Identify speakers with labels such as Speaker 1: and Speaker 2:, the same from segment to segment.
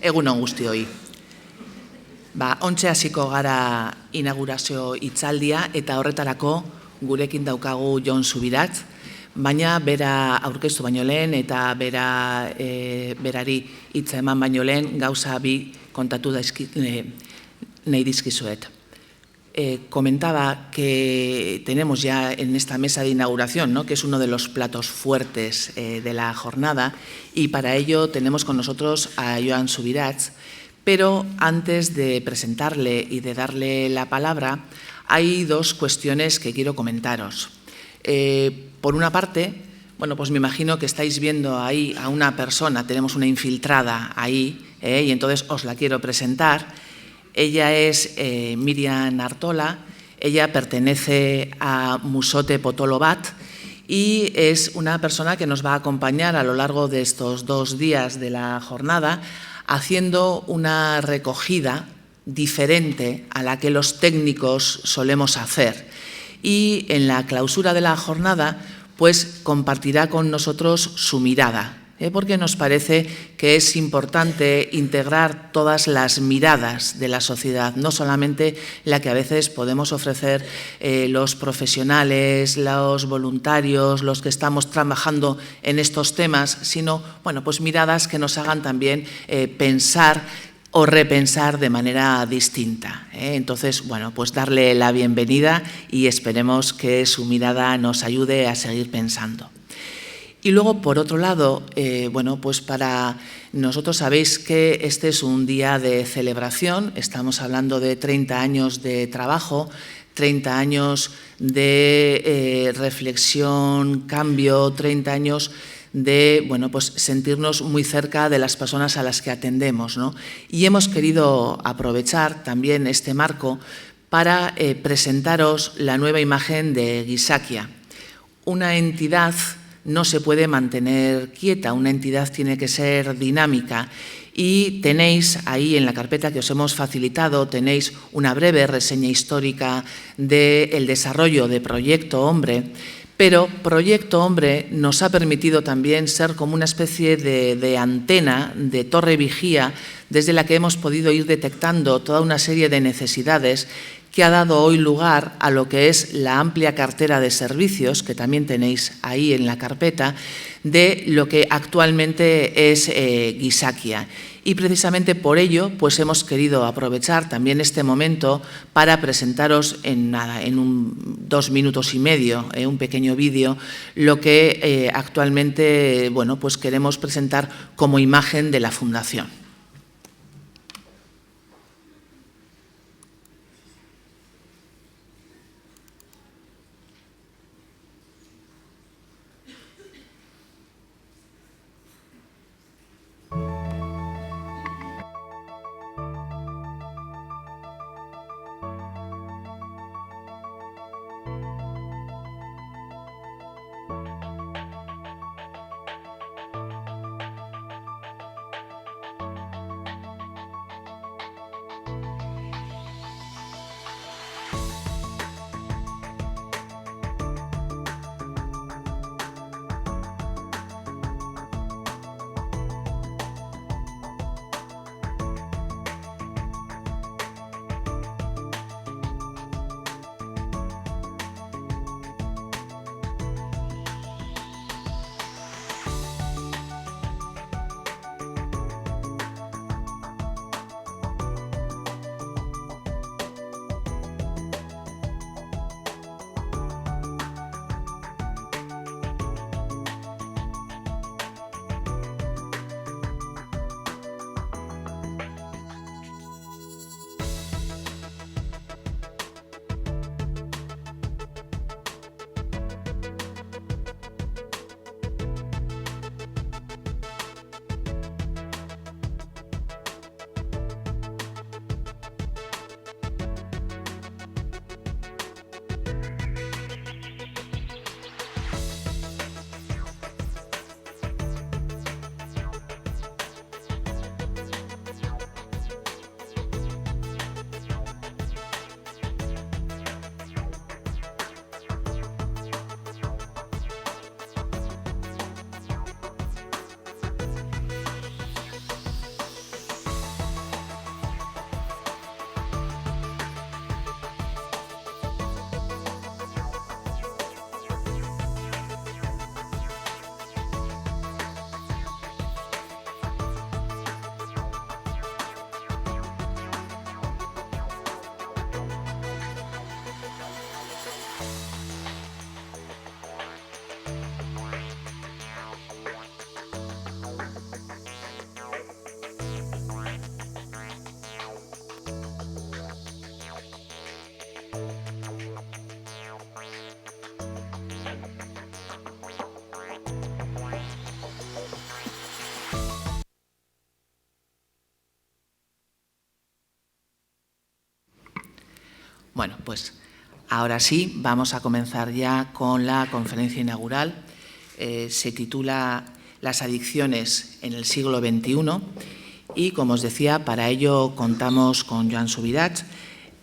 Speaker 1: Egun on guztioi. Ontxe hasiko gara inaugurazio hitzaldia eta horretarako gurekin daukagu Jon Subirats, baina bera aurkeztu baino lehen eta berari hitza eman baino lehen gauza bi kontatu nahi dizkizuet. Comentaba que tenemos ya en esta mesa de inauguración, ¿no?, que es uno de los platos fuertes de la jornada, y para ello tenemos con nosotros a Jon Subirats, pero antes de presentarle y de darle la palabra, hay dos cuestiones que quiero comentaros. Por una parte, bueno, pues me imagino que estáis viendo ahí a una persona, tenemos una infiltrada ahí, y entonces os la quiero presentar. Ella es Miriam Artola, ella pertenece a Musote Potolo Bat y es una persona que nos va a acompañar a lo largo de estos 2 días de la jornada haciendo una recogida diferente a la que los técnicos solemos hacer. Y en la clausura de la jornada, pues compartirá con nosotros su mirada, porque nos parece que es importante integrar todas las miradas de la sociedad, no solamente la que a veces podemos ofrecer los profesionales, los voluntarios, los que estamos trabajando en estos temas, sino, bueno, pues miradas que nos hagan también pensar o repensar de manera distinta. Entonces, bueno, pues darle la bienvenida y esperemos que su mirada nos ayude a seguir pensando. Y luego, por otro lado, bueno, pues para nosotros sabéis que este es un día de celebración, estamos hablando de 30 años de trabajo, 30 años de reflexión, cambio, 30 años de, bueno, pues sentirnos muy cerca de las personas a las que atendemos, ¿no? Y hemos querido aprovechar también este marco para presentaros la nueva imagen de Gizakia, una entidad no se puede mantener quieta, una entidad tiene que ser dinámica y tenéis ahí en la carpeta que os hemos facilitado, tenéis una breve reseña histórica del desarrollo de Proyecto Hombre, pero Proyecto Hombre nos ha permitido también ser como una especie de antena, de torre vigía, desde la que hemos podido ir detectando toda una serie de necesidades que ha dado hoy lugar a lo que es la amplia cartera de servicios, que también tenéis ahí en la carpeta, de lo que actualmente es Gizakia. Y precisamente por ello pues hemos querido aprovechar también este momento para presentaros en 2 minutos y medio, un pequeño vídeo, lo que actualmente, bueno, pues queremos presentar como imagen de la Fundación. Bueno, pues ahora sí, vamos a comenzar ya con la conferencia inaugural. Se titula Las adicciones en el siglo XXI y, como os decía, para ello contamos con Joan Subirats.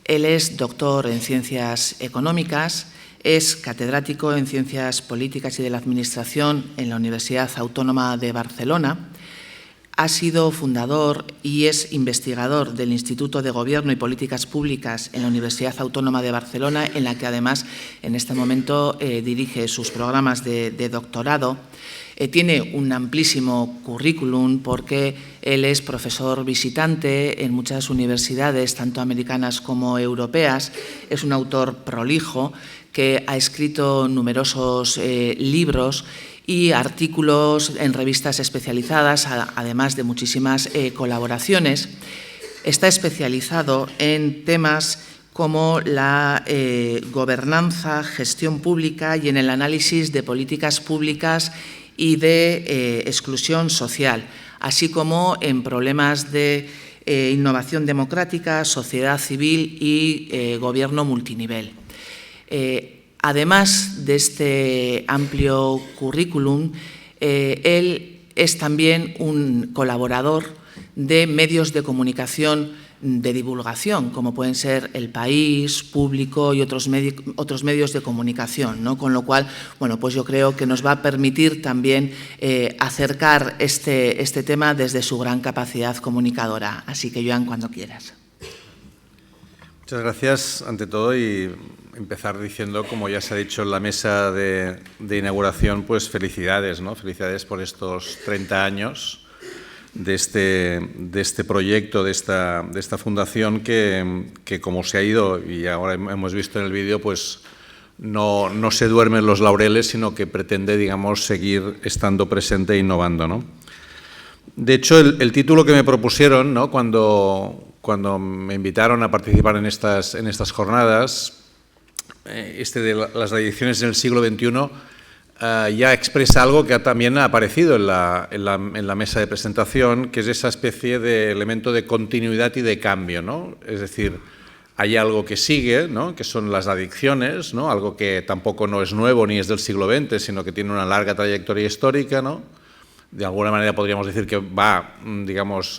Speaker 1: Él es doctor en Ciencias Económicas, es catedrático en Ciencias Políticas y de la Administración en la Universidad Autónoma de Barcelona. Ha sido fundador y es investigador del Instituto de Gobierno y Políticas Públicas en la Universidad Autónoma de Barcelona, en la que además en este momento dirige sus programas de doctorado. Tiene un amplísimo currículum porque él es profesor visitante en muchas universidades, tanto americanas como europeas. Es un autor prolijo que ha escrito numerosos libros y artículos en revistas especializadas, además de muchísimas colaboraciones. Está especializado en temas como la gobernanza, gestión pública y en el análisis de políticas públicas y de exclusión social, así como en problemas de innovación democrática, sociedad civil y gobierno multinivel. Además de este amplio currículum, él es también un colaborador de medios de comunicación de divulgación, como pueden ser El País, Público y otros medios de comunicación, ¿no? Con lo cual, bueno, pues yo creo que nos va a permitir también acercar este tema desde su gran capacidad comunicadora. Así que, Joan, cuando quieras.
Speaker 2: Muchas gracias, ante todo, y empezar diciendo, como ya se ha dicho en la mesa de inauguración, pues felicidades, ¿no? Felicidades por estos 30 años de este proyecto, de esta fundación que como se ha ido, y ahora hemos visto en el vídeo, pues no se duerme en los laureles, sino que pretende, digamos, seguir estando presente e innovando, ¿no? De hecho, el título que me propusieron, ¿no?, cuando me invitaron a participar en estas jornadas, de las adicciones en el siglo XXI, ya expresa algo que también ha aparecido en la mesa de presentación, que es esa especie de elemento de continuidad y de cambio, ¿no? Es decir, hay algo que sigue, ¿no?, que son las adicciones, ¿no?, algo que tampoco no es nuevo ni es del siglo XX, sino que tiene una larga trayectoria histórica, ¿no? De alguna manera podríamos decir que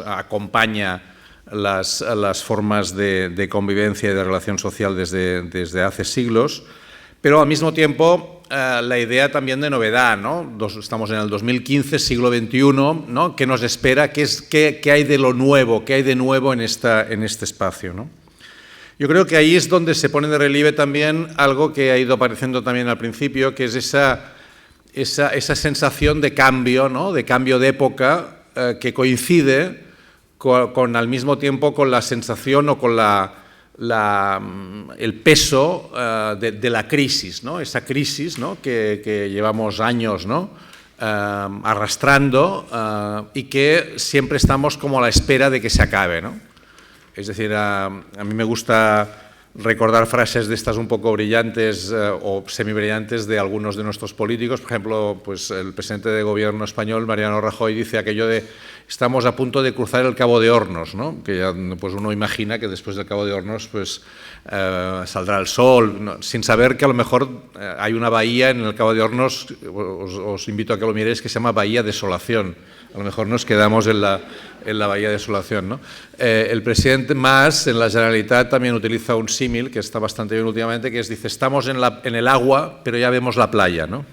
Speaker 2: acompaña las formas de convivencia y de relación social desde hace siglos, pero al mismo tiempo la idea también de novedad, ¿no? Estamos en el 2015, siglo XXI, ¿no? ¿Qué nos espera? ¿Qué hay de lo nuevo? ¿Qué hay de nuevo en este espacio, ¿no? Yo creo que ahí es donde se pone de relieve también algo que ha ido apareciendo también al principio, que es esa sensación de cambio, ¿no?, de cambio de época que coincide con al mismo tiempo con la sensación o con el peso de la crisis, ¿no? Esa crisis, ¿no?, que llevamos años, ¿no?, arrastrando y que siempre estamos como a la espera de que se acabe, ¿no? Es decir, a mí me gusta recordar frases de estas un poco brillantes o semibrillantes de algunos de nuestros políticos. Por ejemplo, pues el presidente de Gobierno español, Mariano Rajoy, dice aquello de estamos a punto de cruzar el Cabo de Hornos, ¿no? Que ya pues uno imagina que después del Cabo de Hornos pues saldrá el sol, ¿no?, sin saber que a lo mejor hay una bahía en el Cabo de Hornos, os invito a que lo miréis, que se llama Bahía Desolación. A lo mejor nos quedamos en la Bahía Desolación, ¿no? El presidente Mas, en la Generalitat, también utiliza un símil que está bastante bien últimamente, que dice, estamos en el agua, pero ya vemos la playa, ¿no?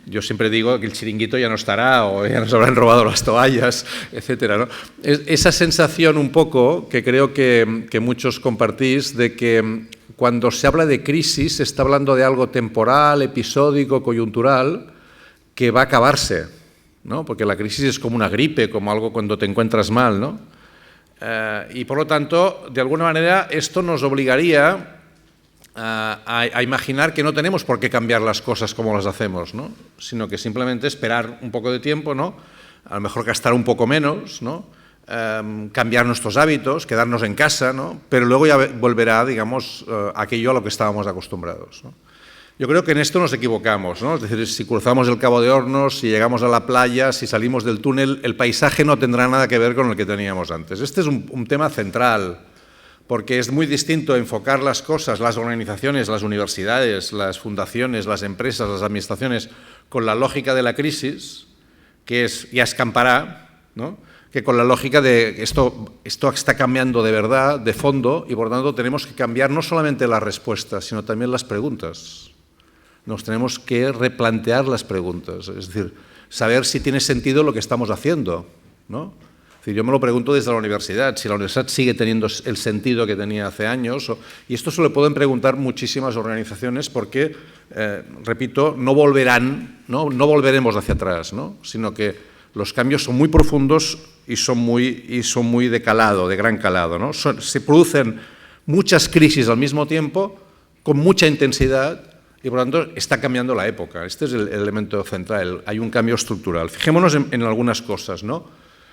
Speaker 2: Yo siempre digo que el chiringuito ya no estará, o ya nos habrán robado las toallas, etcétera, ¿no? Esa sensación un poco, que creo que muchos compartís, de que cuando se habla de crisis se está hablando de algo temporal, episódico, coyuntural, que va a acabarse, ¿no? Porque la crisis es como una gripe, como algo cuando te encuentras mal, ¿no? Y por lo tanto, de alguna manera, esto nos obligaría a imaginar que no tenemos por qué cambiar las cosas como las hacemos, ¿no?, sino que simplemente esperar un poco de tiempo, ¿no?, a lo mejor gastar un poco menos, ¿no?, cambiar nuestros hábitos, quedarnos en casa, ¿no?, pero luego ya volverá, digamos, aquello a lo que estábamos acostumbrados, ¿no? Yo creo que en esto nos equivocamos, ¿no? Es decir, si cruzamos el Cabo de Hornos, si llegamos a la playa, si salimos del túnel, el paisaje no tendrá nada que ver con el que teníamos antes. Este es un tema central porque es muy distinto enfocar las cosas, las organizaciones, las universidades, las fundaciones, las empresas, las administraciones, con la lógica de la crisis, que es ya escampará, ¿no?, que con la lógica de esto está cambiando de verdad, de fondo, y por tanto tenemos que cambiar no solamente las respuestas, sino también las preguntas. Nos tenemos que replantear las preguntas, es decir, saber si tiene sentido lo que estamos haciendo, ¿no? Es decir, yo me lo pregunto desde la universidad, si la universidad sigue teniendo el sentido que tenía hace años, y esto se lo pueden preguntar muchísimas organizaciones porque, repito, no volveremos hacia atrás, ¿no?, sino que los cambios son muy profundos y son muy de calado, de gran calado, ¿no? Se producen muchas crisis al mismo tiempo, con mucha intensidad, y por lo tanto está cambiando la época. Este es el elemento central, hay un cambio estructural. Fijémonos en algunas cosas, ¿no?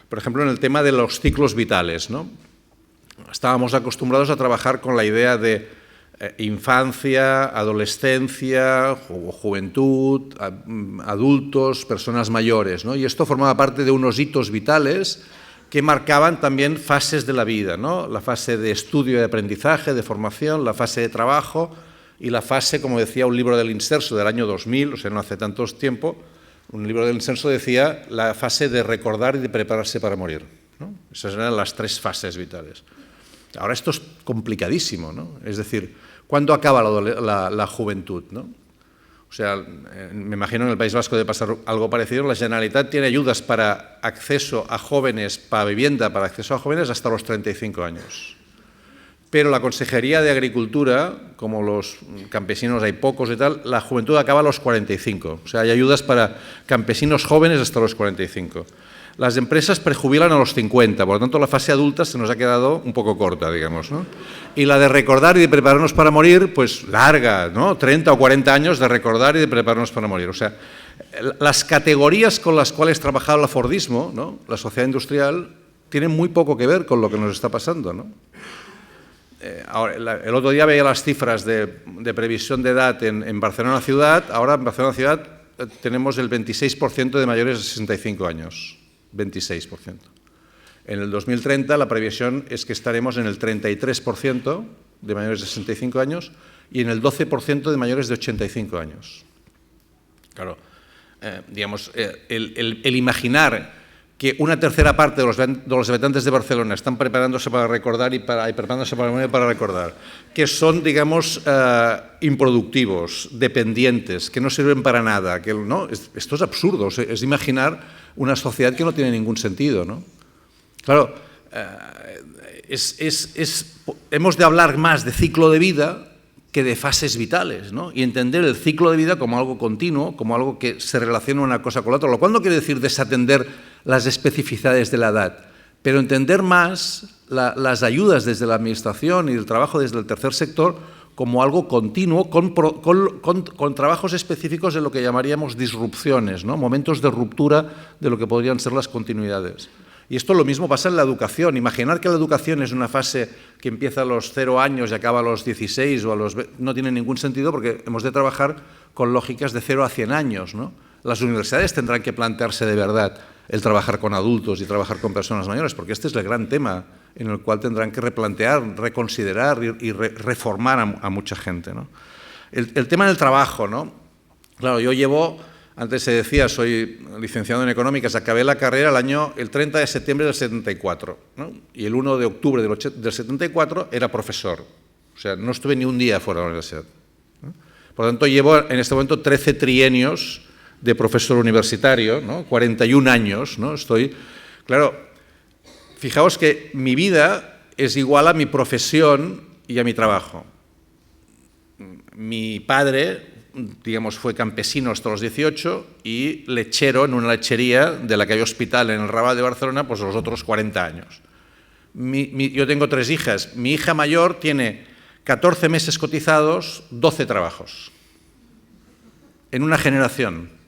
Speaker 2: Por ejemplo, en el tema de los ciclos vitales, ¿no? Estábamos acostumbrados a trabajar con la idea de infancia, adolescencia, juventud, adultos, personas mayores, ¿no? Y esto formaba parte de unos hitos vitales que marcaban también fases de la vida, ¿no? La fase de estudio y aprendizaje, de formación, la fase de trabajo y la fase, como decía un libro del Inserso del año 2000, o sea, no hace tanto tiempo, un libro del Inserso decía la fase de recordar y de prepararse para morir, ¿no? Esas eran las tres fases vitales. Ahora esto es complicadísimo, ¿no? Es decir, ¿cuándo acaba la juventud, ¿no? O sea, me imagino en el País Vasco debe pasar algo parecido. La Generalitat tiene ayudas para acceso a jóvenes, para vivienda, para acceso a jóvenes hasta los 35 años. Pero la Consejería de Agricultura, como los campesinos hay pocos y tal, la juventud acaba a los 45. O sea, hay ayudas para campesinos jóvenes hasta los 45. Las empresas prejubilan a los 50, por lo tanto la fase adulta se nos ha quedado un poco corta, digamos, ¿no? Y la de recordar y de prepararnos para morir, pues larga, ¿no? 30 o 40 años de recordar y de prepararnos para morir. O sea, las categorías con las cuales trabajaba el Fordismo, ¿no?, la sociedad industrial, tienen muy poco que ver con lo que nos está pasando, ¿no? Ahora, el otro día veía las cifras de previsión de edad en Barcelona ciudad. Ahora en Barcelona ciudad tenemos el 26% de mayores de 65 años. 26%. En el 2030 la previsión es que estaremos en el 33% de mayores de 65 años y en el 12% de mayores de 85 años. Claro, digamos, el imaginar que una tercera parte de los habitantes de Barcelona están preparándose para recordar y preparándose para morir para recordar, que son, digamos, improductivos, dependientes, que no sirven para nada, que no, esto es absurdo, es imaginar una sociedad que no tiene ningún sentido, ¿no? Claro, hemos de hablar más de ciclo de vida que de fases vitales, ¿no? Y entender el ciclo de vida como algo continuo, como algo que se relaciona una cosa con la otra, lo cual no quiere decir desatender las especificidades de la edad, pero entender más las ayudas desde la administración y el trabajo desde el tercer sector como algo continuo, con trabajos específicos de lo que llamaríamos disrupciones, ¿no? Momentos de ruptura de lo que podrían ser las continuidades. Y esto lo mismo pasa en la educación. Imaginar que la educación es una fase que empieza a los 0 años y acaba a los 16 o a los 20, no tiene ningún sentido porque hemos de trabajar con lógicas de 0 a 100 años, ¿no? Las universidades tendrán que plantearse de verdad el trabajar con adultos y trabajar con personas mayores, porque este es el gran tema en el cual tendrán que replantear, reconsiderar y reformar a mucha gente, ¿no? El tema del trabajo, ¿no? Claro, yo llevo, antes se decía, soy licenciado en Económicas, acabé la carrera el 30 de septiembre del 74, ¿no? Y el 1 de octubre del 74 era profesor, o sea, no estuve ni un día fuera de la universidad, ¿no? Por lo tanto, llevo en este momento 13 trienios de profesor universitario, ¿no? 41 años, ¿no? Claro, fijaos que mi vida es igual a mi profesión y a mi trabajo. Mi padre, digamos, fue campesino hasta los 18 y lechero en una lechería de la calle Hospital en el Raval de Barcelona, pues los otros 40 años. Yo tengo 3 hijas. Mi hija mayor tiene 14 meses cotizados, 12 trabajos. En una generación,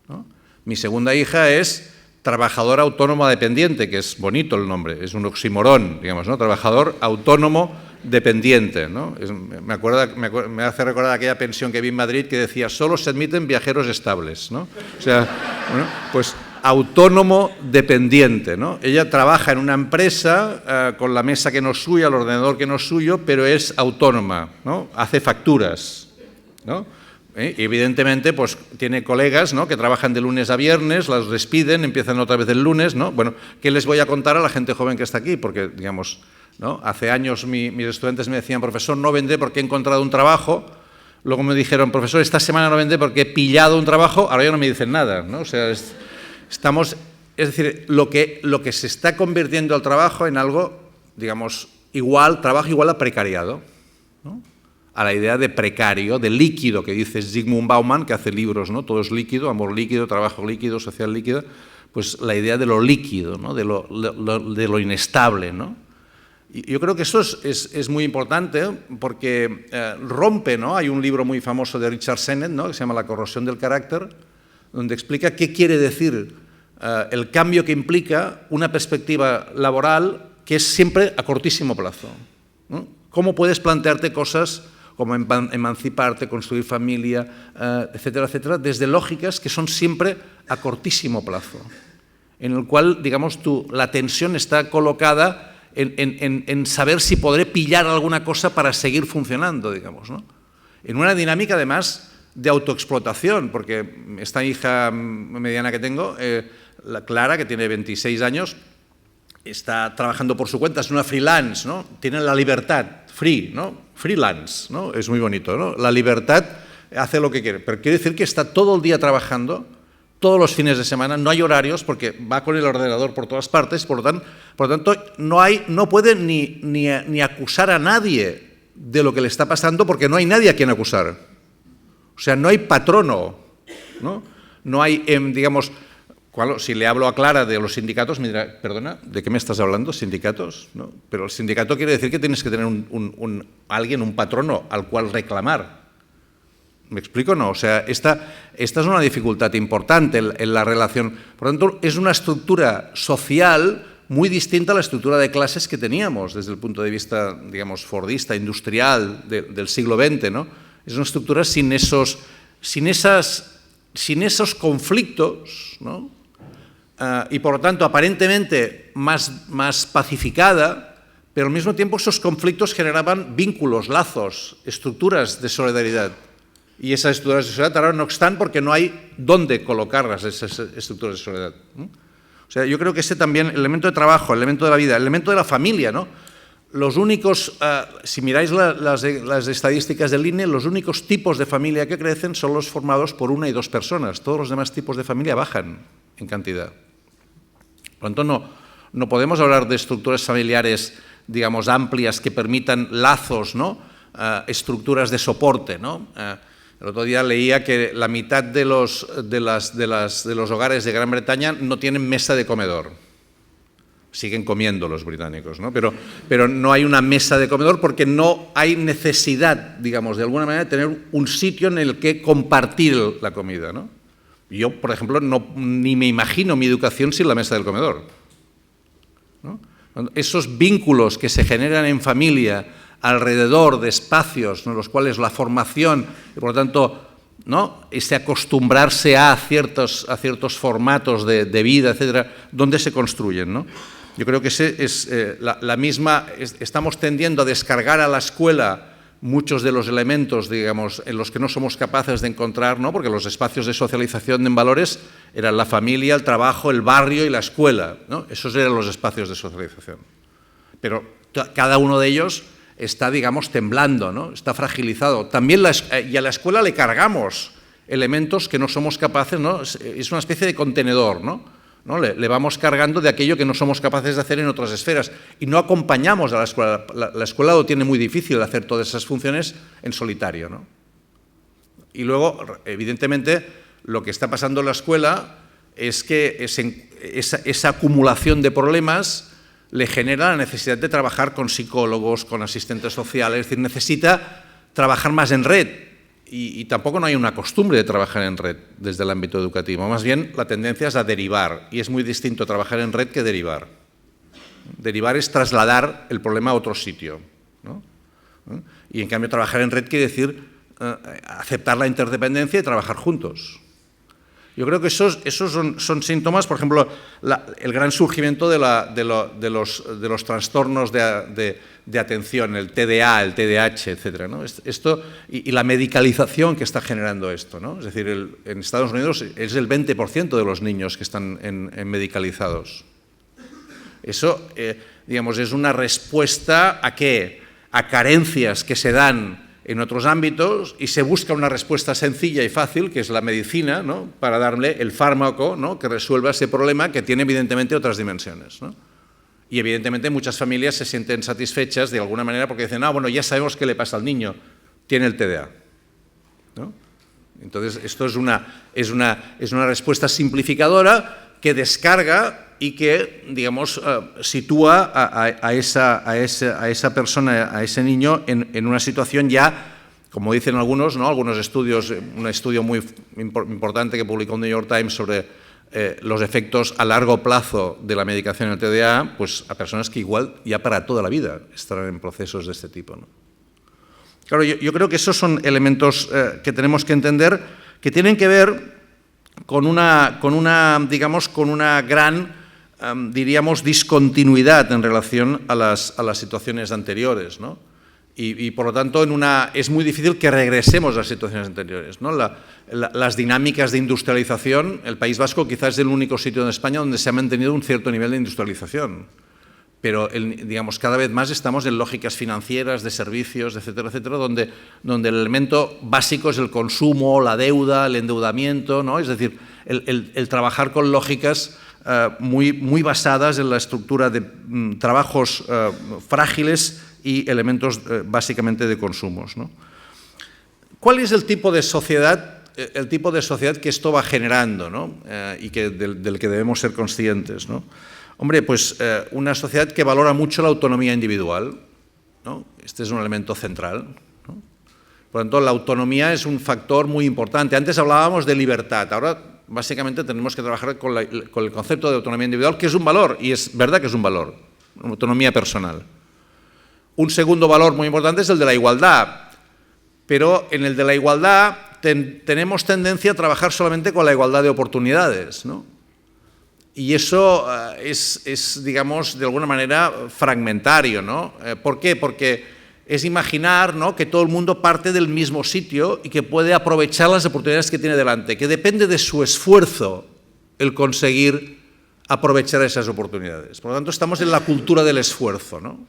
Speaker 2: ¿no? Mi segunda hija es trabajadora autónoma dependiente, que es bonito el nombre, es un oxímoron, digamos, ¿no? Trabajador autónomo dependiente, ¿no? Me hace recordar aquella pensión que vi en Madrid que decía solo se admiten viajeros estables, ¿no? O sea, bueno, pues autónomo dependiente, ¿no? Ella trabaja en una empresa con la mesa que no es suya, el ordenador que no es suyo, pero es autónoma, ¿no? Hace facturas, ¿no? Y evidentemente, pues tiene colegas, ¿no?, que trabajan de lunes a viernes, las despiden, empiezan otra vez el lunes, ¿no? Bueno, ¿qué les voy a contar a la gente joven que está aquí? Porque, digamos, ¿no?, hace años mis estudiantes me decían, profesor, no vendré porque he encontrado un trabajo. Luego me dijeron, profesor, esta semana no vendré porque he pillado un trabajo. Ahora ya no me dicen nada, ¿no? O sea, es decir, lo que se está convirtiendo el trabajo en algo, digamos, trabajo igual a precariado, ¿no? A la idea de precario, de líquido, que dice Zygmunt Bauman, que hace libros, ¿no? Todo es líquido, amor líquido, trabajo líquido, social líquido, pues la idea de lo líquido, ¿no?, de lo inestable, ¿no? Y yo creo que eso es muy importante porque rompe, ¿no? Hay un libro muy famoso de Richard Sennett, ¿no?, que se llama La corrosión del carácter, donde explica qué quiere decir el cambio que implica una perspectiva laboral que es siempre a cortísimo plazo, ¿no? ¿Cómo puedes plantearte cosas como emanciparte, construir familia, etcétera, etcétera, desde lógicas que son siempre a cortísimo plazo, en el cual, digamos, la tensión está colocada en saber si podré pillar alguna cosa para seguir funcionando, digamos, ¿no? En una dinámica, además, de autoexplotación, porque esta hija mediana que tengo, la Clara, que tiene 26 años, está trabajando por su cuenta, es una freelance, ¿no? Tiene la libertad, ¿no? Freelance, ¿no? Es muy bonito, ¿no? La libertad hace lo que quiere, pero quiere decir que está todo el día trabajando, todos los fines de semana, no hay horarios porque va con el ordenador por todas partes, por lo tanto no puede ni acusar a nadie de lo que le está pasando porque no hay nadie a quien acusar. O sea, no hay patrono, ¿no? No hay, digamos, si le hablo a Clara de los sindicatos, me dirá, perdona, ¿de qué me estás hablando? ¿Sindicatos? ¿No? Pero el sindicato quiere decir que tienes que tener un patrono al cual reclamar. ¿Me explico? No, o sea, esta es una dificultad importante en la relación. Por lo tanto, es una estructura social muy distinta a la estructura de clases que teníamos desde el punto de vista, digamos, fordista, industrial del siglo XX, ¿no? Es una estructura sin esos conflictos, ¿no? Y por lo tanto aparentemente más pacificada, pero al mismo tiempo esos conflictos generaban vínculos, lazos, estructuras de solidaridad. Y esas estructuras de solidaridad ahora no están porque no hay dónde colocarlas, esas estructuras de solidaridad. O sea, yo creo que ese también, el elemento de trabajo, el elemento de la vida, el elemento de la familia, ¿no? Los únicos, si miráis las estadísticas del INE, los únicos tipos de familia que crecen son los formados por una y dos personas. Todos los demás tipos de familia bajan en cantidad. Por lo tanto, no podemos hablar de estructuras familiares, digamos, amplias que permitan lazos, ¿no? Estructuras de soporte, ¿no? El otro día leía que la mitad de los hogares de Gran Bretaña no tienen mesa de comedor. Siguen comiendo los británicos, ¿no? Pero no hay una mesa de comedor porque no hay necesidad, digamos, de alguna manera, de tener un sitio en el que compartir la comida, ¿no? Yo, por ejemplo, ni me imagino mi educación sin la mesa del comedor, ¿no? Esos vínculos que se generan en familia alrededor de espacios en los cuales la formación, y por lo tanto, ¿no?, ese acostumbrarse a ciertos formatos de vida, etcétera, ¿dónde se construyen, ¿no? Yo creo que estamos tendiendo a descargar a la escuela muchos de los elementos, digamos, en los que no somos capaces de encontrar, ¿no? Porque los espacios de socialización en valores eran la familia, el trabajo, el barrio y la escuela, ¿no? Esos eran los espacios de socialización. Pero cada uno de ellos está, digamos, temblando, ¿no? Está fragilizado. También y a la escuela le cargamos elementos que no somos capaces, ¿no? Es una especie de contenedor, ¿no? Le vamos cargando de aquello que no somos capaces de hacer en otras esferas y no acompañamos a la escuela. La escuela lo tiene muy difícil hacer todas esas funciones en solitario, ¿no? Y luego, evidentemente, lo que está pasando en la escuela es que esa acumulación de problemas le genera la necesidad de trabajar con psicólogos, con asistentes sociales, es decir, necesita trabajar más en red. Y tampoco no hay una costumbre de trabajar en red desde el ámbito educativo. Más bien, la tendencia es a derivar, y es muy distinto trabajar en red que derivar. Derivar es trasladar el problema a otro sitio, ¿no? Y en cambio, trabajar en red quiere decir aceptar la interdependencia y trabajar juntos. Yo creo que esos son síntomas, por ejemplo, el gran surgimiento de los trastornos de atención, el TDA, el TDAH, etc., ¿no? Esto, y la medicalización que está generando esto, ¿no? Es decir, en Estados Unidos es el 20% de los niños que están medicalizados. Eso, digamos, es una respuesta ¿a qué? A carencias que se dan en otros ámbitos y se busca una respuesta sencilla y fácil, que es la medicina, ¿no? Para darle el fármaco, ¿no? Que resuelva ese problema que tiene evidentemente otras dimensiones, ¿no? Y evidentemente muchas familias se sienten satisfechas de alguna manera porque dicen, bueno, ya sabemos qué le pasa al niño, tiene el TDA, ¿no? Entonces, esto es una respuesta simplificadora que descarga y que, digamos, sitúa a esa persona, a ese niño, en una situación ya, como dicen algunos, ¿no? Algunos estudios, un estudio muy importante que publicó el New York Times sobre los efectos a largo plazo de la medicación del TDA, pues a personas que igual ya para toda la vida estarán en procesos de este tipo, ¿no? Claro, yo creo que esos son elementos que tenemos que entender, que tienen que ver con una gran, diríamos, discontinuidad en relación a las situaciones anteriores, ¿no? Y por lo tanto, es muy difícil que regresemos a las situaciones anteriores, ¿no? Las dinámicas de industrialización, el País Vasco quizás es el único sitio en España donde se ha mantenido un cierto nivel de industrialización. Pero, digamos, cada vez más estamos en lógicas financieras, de servicios, etcétera, etcétera, donde el elemento básico es el consumo, la deuda, el endeudamiento, ¿no? Es decir, el trabajar con lógicas muy basadas en la estructura de trabajos frágiles y elementos básicamente de consumos, ¿no? ¿Cuál es el tipo de sociedad que esto va generando, ¿no? Y del que debemos ser conscientes, ¿no? Hombre, pues una sociedad que valora mucho la autonomía individual, ¿no? Este es un elemento central, ¿no? Por lo tanto, la autonomía es un factor muy importante. Antes hablábamos de libertad, ahora básicamente tenemos que trabajar con el concepto de autonomía individual, que es un valor, y es verdad que es un valor, autonomía personal. Un segundo valor muy importante es el de la igualdad, pero en el de la igualdad tenemos tendencia a trabajar solamente con la igualdad de oportunidades, ¿no? Y eso es, digamos, de alguna manera fragmentario, ¿no? ¿Por qué? Porque es imaginar, ¿no?, que todo el mundo parte del mismo sitio y que puede aprovechar las oportunidades que tiene delante, que depende de su esfuerzo el conseguir aprovechar esas oportunidades. Por lo tanto, estamos en la cultura del esfuerzo, ¿no?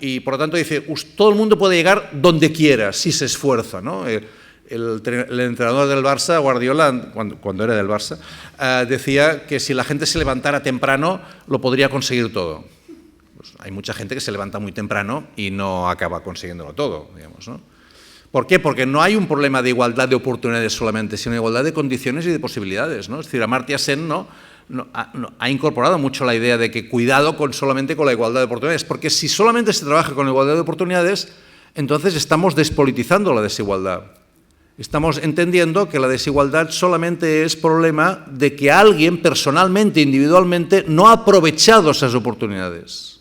Speaker 2: Y por lo tanto dice, todo el mundo puede llegar donde quiera, si se esfuerza, ¿no? El entrenador del Barça, Guardiola, cuando era del Barça, decía que si la gente se levantara temprano, lo podría conseguir todo. Pues hay mucha gente que se levanta muy temprano y no acaba consiguiéndolo todo, digamos, ¿no? ¿Por qué? Porque no hay un problema de igualdad de oportunidades solamente, sino de igualdad de condiciones y de posibilidades, ¿no? Es decir, Amartya Sen ha incorporado mucho la idea de que cuidado solamente con la igualdad de oportunidades, porque si solamente se trabaja con la igualdad de oportunidades, entonces estamos despolitizando la desigualdad. Estamos entendiendo que la desigualdad solamente es problema de que alguien personalmente, individualmente, no ha aprovechado esas oportunidades.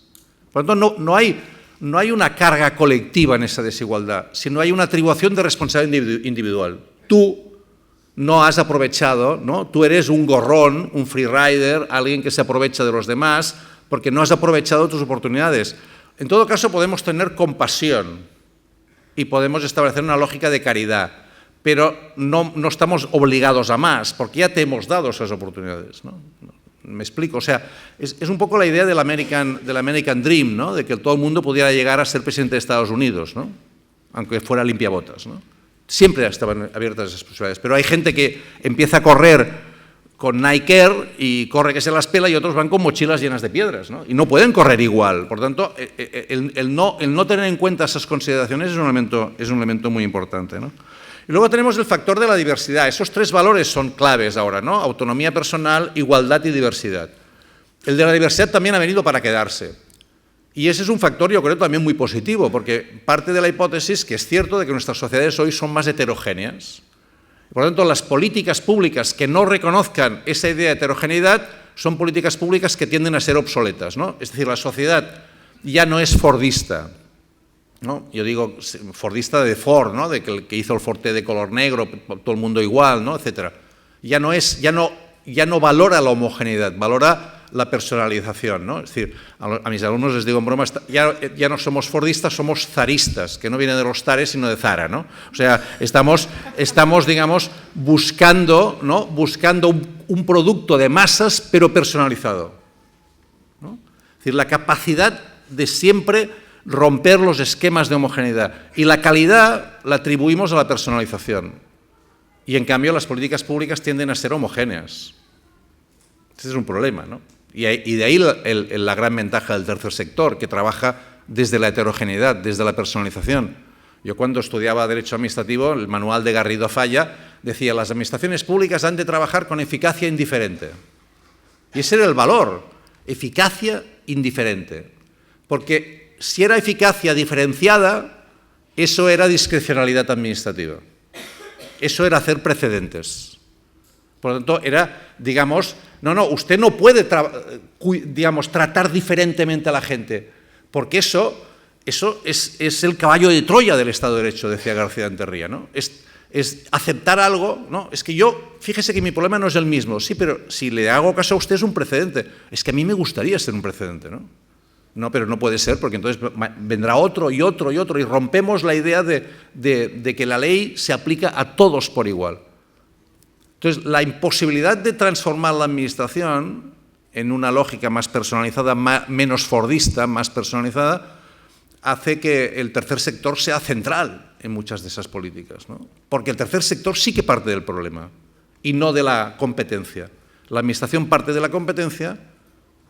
Speaker 2: Por lo tanto, no hay una carga colectiva en esa desigualdad, sino hay una atribución de responsabilidad individual. Tú no has aprovechado, ¿no? Tú eres un gorrón, un freerider, alguien que se aprovecha de los demás porque no has aprovechado tus oportunidades. En todo caso, podemos tener compasión y podemos establecer una lógica de caridad, pero no estamos obligados a más, porque ya te hemos dado esas oportunidades, ¿no? Me explico, o sea, es un poco la idea del American Dream, ¿no? De que todo el mundo pudiera llegar a ser presidente de Estados Unidos, ¿no? Aunque fuera limpiabotas, ¿no? Siempre estaban abiertas esas posibilidades, pero hay gente que empieza a correr con Nike Air y corre que se las pela y otros van con mochilas llenas de piedras, ¿no? Y no pueden correr igual. Por tanto, el no tener en cuenta esas consideraciones es un elemento muy importante, ¿no? Y luego tenemos el factor de la diversidad. Esos tres valores son claves ahora, ¿no? Autonomía personal, igualdad y diversidad. El de la diversidad también ha venido para quedarse. Y ese es un factor, yo creo, también muy positivo, porque parte de la hipótesis que es cierto de que nuestras sociedades hoy son más heterogéneas. Por lo tanto, las políticas públicas que no reconozcan esa idea de heterogeneidad son políticas públicas que tienden a ser obsoletas, ¿no? Es decir, la sociedad ya no es fordista, ¿no? Yo digo fordista de Ford, ¿no? De que el que hizo el Forte de color negro, todo el mundo igual, ¿no? Etcétera. ya no valora la homogeneidad, valora la personalización, ¿no? Es decir, a mis alumnos les digo en broma, ya no somos fordistas, somos zaristas, que no viene de los zares, sino de Zara, ¿no? O sea, estamos digamos, buscando, ¿no? Buscando un producto de masas, pero personalizado, ¿no? Es decir, la capacidad de siempre romper los esquemas de homogeneidad. Y la calidad la atribuimos a la personalización. Y en cambio las políticas públicas tienden a ser homogéneas. Este es un problema, ¿no? Y de ahí la gran ventaja del tercer sector, que trabaja desde la heterogeneidad, desde la personalización. Yo cuando estudiaba Derecho Administrativo, el manual de Garrido Falla decía: las administraciones públicas han de trabajar con eficacia indiferente. Y ese era el valor, eficacia indiferente. Porque si era eficacia diferenciada, eso era discrecionalidad administrativa. Eso era hacer precedentes. Por lo tanto, era, digamos, no, usted no puede, digamos, tratar diferentemente a la gente, porque eso es el caballo de Troya del Estado de Derecho, decía García Enterría, ¿no? Es aceptar algo, ¿no? Es que fíjese que mi problema no es el mismo, sí, pero si le hago caso a usted es un precedente. Es que a mí me gustaría ser un precedente, ¿no? No, pero no puede ser, porque entonces vendrá otro y otro y otro, y rompemos la idea de que la ley se aplica a todos por igual. Entonces, la imposibilidad de transformar la administración en una lógica más personalizada, menos fordista, más personalizada, hace que el tercer sector sea central en muchas de esas políticas, ¿no? Porque el tercer sector sí que parte del problema y no de la competencia. La administración parte de la competencia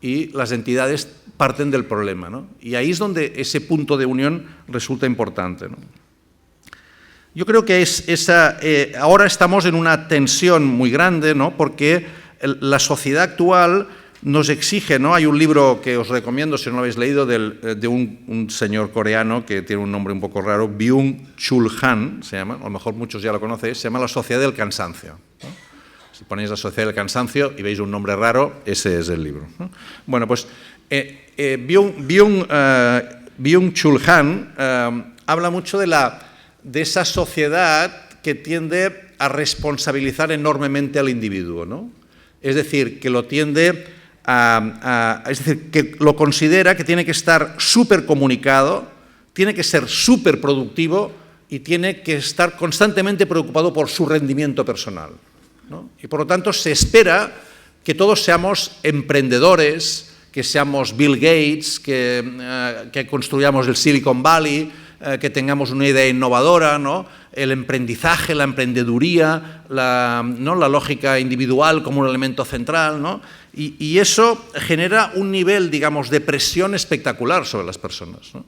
Speaker 2: y las entidades parten del problema, ¿no? Y ahí es donde ese punto de unión resulta importante, ¿no? Yo creo que ahora estamos en una tensión muy grande, ¿no? Porque la sociedad actual nos exige, ¿no? Hay un libro que os recomiendo, si no lo habéis leído, de un señor coreano que tiene un nombre un poco raro, Byung-Chul Han, se llama, a lo mejor muchos ya lo conocéis, se llama La Sociedad del Cansancio, ¿no? Si ponéis La Sociedad del Cansancio y veis un nombre raro, ese es el libro, ¿no? Bueno, pues Byung-Chul Han habla mucho de esa sociedad que tiende a responsabilizar enormemente al individuo, ¿no? Es decir, que que lo considera que tiene que estar súper comunicado, tiene que ser súper productivo y tiene que estar constantemente preocupado por su rendimiento personal, ¿no? Y por lo tanto se espera que todos seamos emprendedores, que seamos Bill Gates, que construyamos el Silicon Valley, que tengamos una idea innovadora, ¿no? El emprendizaje, la emprendeduría, ¿no? La lógica individual como un elemento central, ¿no? Y eso genera un nivel, digamos, de presión espectacular sobre las personas, ¿no?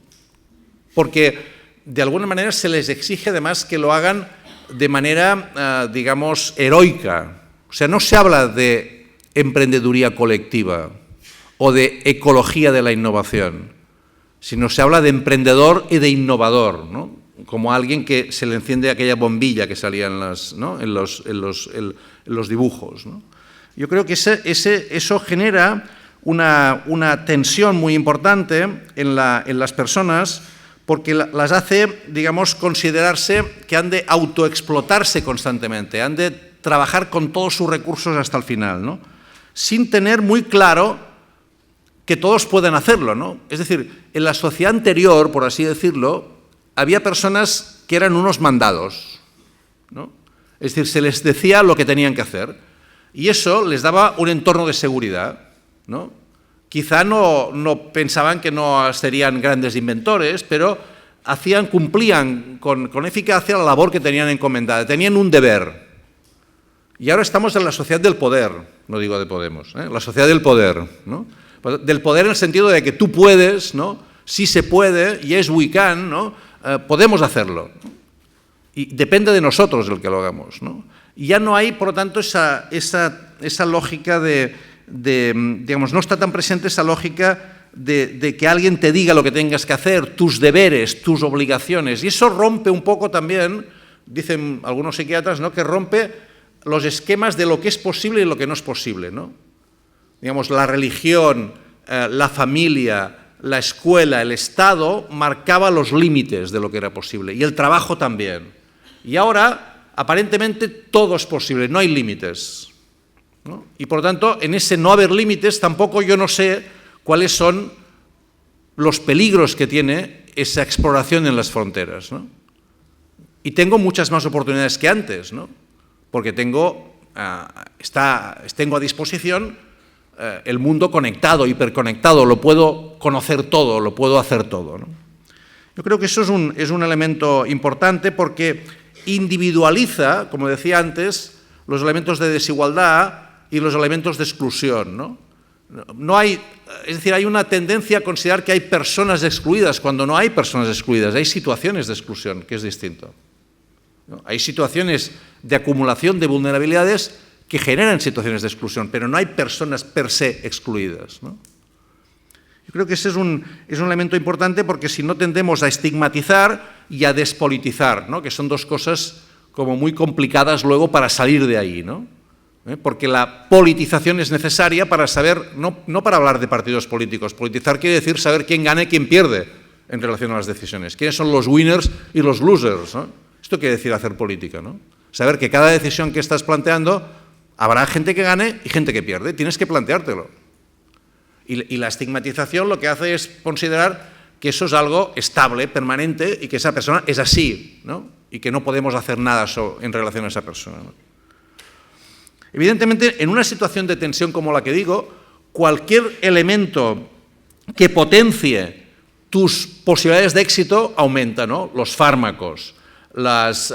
Speaker 2: Porque de alguna manera se les exige además que lo hagan de manera, digamos, heroica. O sea, no se habla de emprendeduría colectiva o de ecología de la innovación, sino se habla de emprendedor y de innovador, ¿no? Como alguien que se le enciende aquella bombilla que salía en los dibujos, ¿no? Yo creo que eso genera una tensión muy importante en las personas, porque las hace, digamos, considerarse que han de autoexplotarse constantemente, han de trabajar con todos sus recursos hasta el final, ¿no? Sin tener muy claro que todos pueden hacerlo, ¿no? Es decir, en la sociedad anterior, por así decirlo, había personas que eran unos mandados, ¿no? Es decir, se les decía lo que tenían que hacer y eso les daba un entorno de seguridad, ¿no? Quizá no pensaban que no serían grandes inventores, pero cumplían con eficacia la labor que tenían encomendada, tenían un deber. Y ahora estamos en la sociedad del poder, no digo de Podemos, la sociedad del poder, ¿no? Del poder en el sentido de que tú puedes, ¿no? Sí se puede, yes we can, ¿no? Podemos hacerlo. Y depende de nosotros el que lo hagamos, ¿no? Y ya no hay, por lo tanto, esa lógica digamos, no está tan presente esa lógica de que alguien te diga lo que tengas que hacer, tus deberes, tus obligaciones. Y eso rompe un poco también, dicen algunos psiquiatras, ¿no? Que rompe los esquemas de lo que es posible y lo que no es posible, ¿no? Digamos, la religión, la familia, la escuela, el Estado marcaba los límites de lo que era posible y el trabajo también. Y ahora aparentemente todo es posible, no hay límites, ¿no? Y por lo tanto, en ese no haber límites, tampoco yo no sé cuáles son los peligros que tiene esa exploración en las fronteras, ¿no? Y tengo muchas más oportunidades que antes, ¿no? Porque tengo a disposición el mundo conectado, hiperconectado, lo puedo conocer todo, lo puedo hacer todo, ¿no? Yo creo que eso es un elemento importante porque individualiza, como decía antes, los elementos de desigualdad y los elementos de exclusión, ¿no? Es decir, hay una tendencia a considerar que hay personas excluidas cuando no hay personas excluidas, hay situaciones de exclusión, que es distinto, ¿no? Hay situaciones de acumulación de vulnerabilidades que generan situaciones de exclusión, pero no hay personas per se excluidas, ¿no? Yo creo que ese es un elemento importante porque si no tendemos a estigmatizar y a despolitizar, ¿no? Que son dos cosas como muy complicadas luego para salir de ahí, ¿no? Porque la politización es necesaria para saber, no para hablar de partidos políticos, politizar quiere decir saber quién gana y quién pierde en relación a las decisiones, quiénes son los winners y los losers, ¿no? Esto quiere decir hacer política, ¿no? Saber que cada decisión que estás planteando habrá gente que gane y gente que pierde, tienes que planteártelo. Y la estigmatización lo que hace es considerar que eso es algo estable, permanente, y que esa persona es así, ¿no? Y que no podemos hacer nada en relación a esa persona, ¿no? Evidentemente, en una situación de tensión como la que digo, cualquier elemento que potencie tus posibilidades de éxito aumenta, ¿no? Los fármacos, las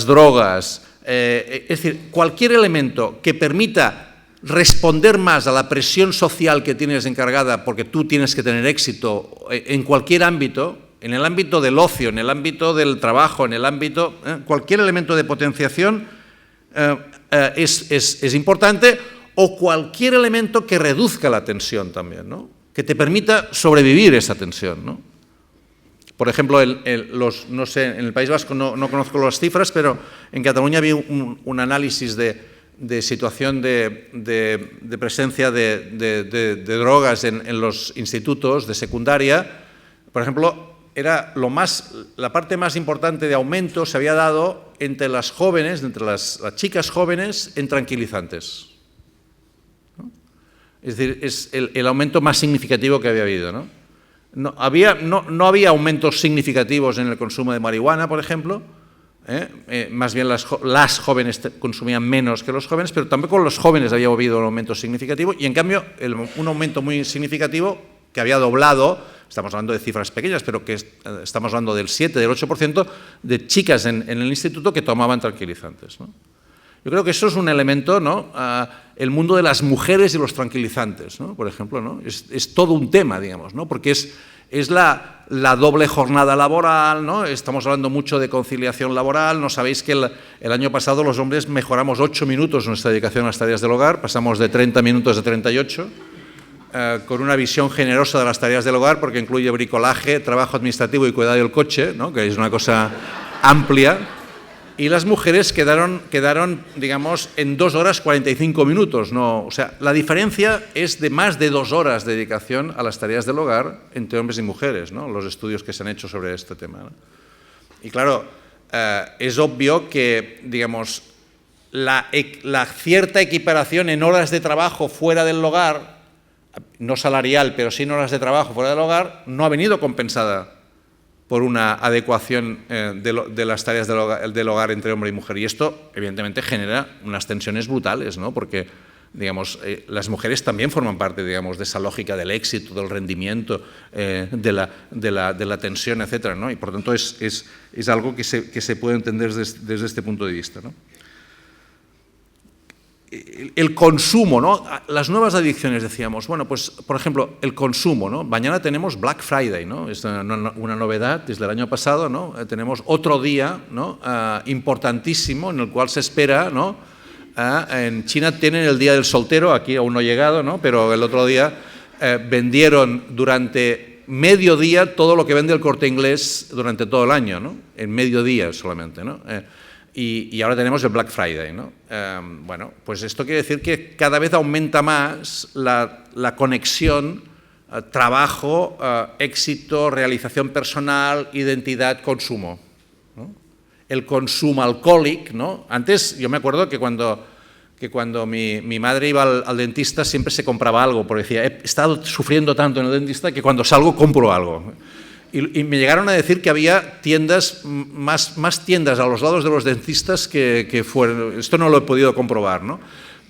Speaker 2: drogas, es decir, cualquier elemento que permita responder más a la presión social que tienes encargada porque tú tienes que tener éxito en cualquier ámbito, en el ámbito del ocio, en el ámbito del trabajo, en el ámbito, cualquier elemento de potenciación es importante, o cualquier elemento que reduzca la tensión también, ¿no? Que te permita sobrevivir esa tensión, ¿no? Por ejemplo, no sé, en el País Vasco no conozco las cifras, pero en Cataluña había un análisis de situación de presencia de drogas en los institutos de secundaria. Por ejemplo, la parte más importante de aumento se había dado entre las jóvenes, entre las chicas jóvenes, en tranquilizantes, ¿no? Es decir, es el aumento más significativo que había habido, ¿no? No había aumentos significativos en el consumo de marihuana, por ejemplo. Más bien las jóvenes consumían menos que los jóvenes, pero tampoco los jóvenes había habido un aumento significativo, y en cambio un aumento muy significativo que había doblado, estamos hablando de cifras pequeñas, pero que estamos hablando del 7, del 8% de chicas en el instituto que tomaban tranquilizantes, ¿no? Yo creo que eso es un elemento, ¿no? El mundo de las mujeres y los tranquilizantes, ¿no? Por ejemplo, ¿no? Es todo un tema, digamos, ¿no? Porque es la doble jornada laboral, ¿no? Estamos hablando mucho de conciliación laboral. No sabéis que el año pasado los hombres mejoramos 8 minutos nuestra dedicación a las tareas del hogar, pasamos de 30 minutos a 38, con una visión generosa de las tareas del hogar, porque incluye bricolaje, trabajo administrativo y cuidado del coche, ¿no? Que es una cosa amplia. Y las mujeres quedaron, digamos, en 2 horas 45 minutos. ¿No? O sea, la diferencia es de más de 2 horas de dedicación a las tareas del hogar entre hombres y mujeres, ¿no? Los estudios que se han hecho sobre este tema, ¿no? Y claro, es obvio que, digamos, la cierta equiparación en horas de trabajo fuera del hogar, no salarial, pero sí en horas de trabajo fuera del hogar, no ha venido compensada por una adecuación de las tareas del hogar entre hombre y mujer. Y esto, evidentemente, genera unas tensiones brutales, ¿no? Porque, digamos, las mujeres también forman parte, digamos, de esa lógica del éxito, del rendimiento, de la tensión, etcétera, ¿no? Y, por tanto, es algo que se puede entender desde este punto de vista, ¿no? El consumo, ¿no? Las nuevas adicciones, decíamos, bueno, pues, por ejemplo, el consumo, ¿no? Mañana tenemos Black Friday, ¿no? Es una novedad desde el año pasado, ¿no? Tenemos otro día, ¿no? Importantísimo, en el cual se espera, ¿no? En China tienen el Día del Soltero, aquí aún no ha llegado, ¿no? Pero el otro día vendieron durante medio día todo lo que vende el Corte Inglés durante todo el año, ¿no? En medio día solamente, ¿no? Y ahora tenemos el Black Friday, ¿no? Bueno, pues esto quiere decir que cada vez aumenta más la conexión trabajo, éxito, realización personal, identidad, consumo, ¿no? el consumo alcohólico, ¿no? Antes, yo me acuerdo que cuando mi madre iba al dentista siempre se compraba algo, porque decía, he estado sufriendo tanto en el dentista que cuando salgo compro algo. Y me llegaron a decir que había tiendas, más tiendas a los lados de los dentistas que fueron. Esto no lo he podido comprobar, ¿no?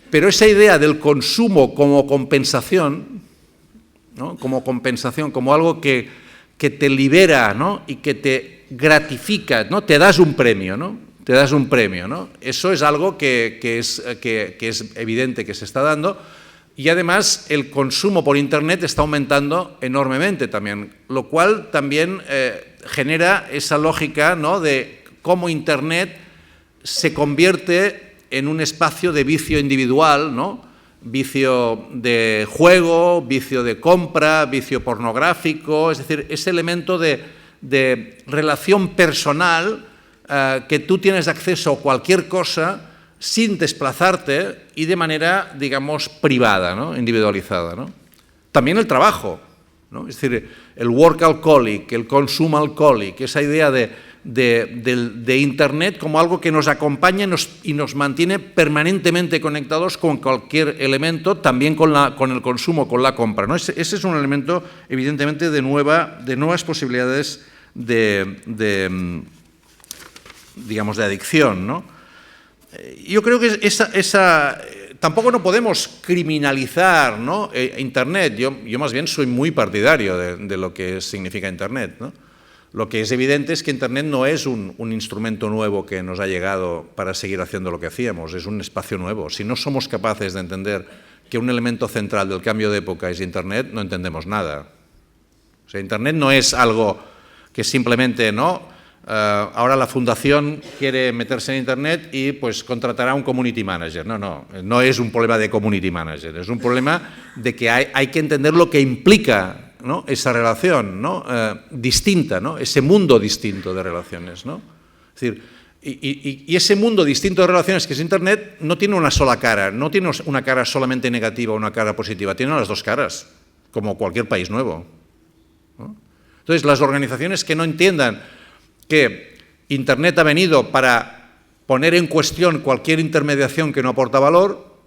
Speaker 2: Pero esa idea del consumo como compensación, ¿no? Como compensación, como algo que te libera, ¿no? Y que te gratifica, ¿no? Te das un premio, ¿no? Te das un premio, ¿no? Eso es algo que es evidente que se está dando. Y además el consumo por Internet está aumentando enormemente también, lo cual también genera esa lógica, ¿no? De cómo Internet se convierte en un espacio de vicio individual, ¿no? Vicio de juego, vicio de compra, vicio pornográfico, es decir, ese elemento de relación personal que tú tienes acceso a cualquier cosa sin desplazarte y de manera, digamos, privada, ¿no? Individualizada, ¿no? También el trabajo, ¿no? Es decir, el work alcoholic, el consumo alcoholic, esa idea de Internet como algo que nos acompaña y nos mantiene permanentemente conectados con cualquier elemento, también con el consumo, con la compra, ¿no? Ese es un elemento, evidentemente, de nuevas posibilidades digamos, de adicción, ¿no? Yo creo que tampoco no podemos criminalizar, ¿no? Internet. Yo más bien soy muy partidario de lo que significa Internet, ¿no? Lo que es evidente es que Internet no es un instrumento nuevo que nos ha llegado para seguir haciendo lo que hacíamos, es un espacio nuevo. Si no somos capaces de entender que un elemento central del cambio de época es Internet, no entendemos nada. O sea, Internet no es algo que simplemente, ¿no? Ahora la fundación quiere meterse en Internet y pues contratará un community manager. No es un problema de community manager, es un problema de que hay que entender lo que implica, ¿no? Esa relación, ¿no? Distinta, ¿no? Ese mundo distinto de relaciones, ¿no? Es decir, y ese mundo distinto de relaciones que es Internet no tiene una sola cara, no tiene una cara solamente negativa o una cara positiva, tiene las dos caras, como cualquier país nuevo, ¿no? Entonces, las organizaciones que no entiendan que Internet ha venido para poner en cuestión cualquier intermediación que no aporta valor,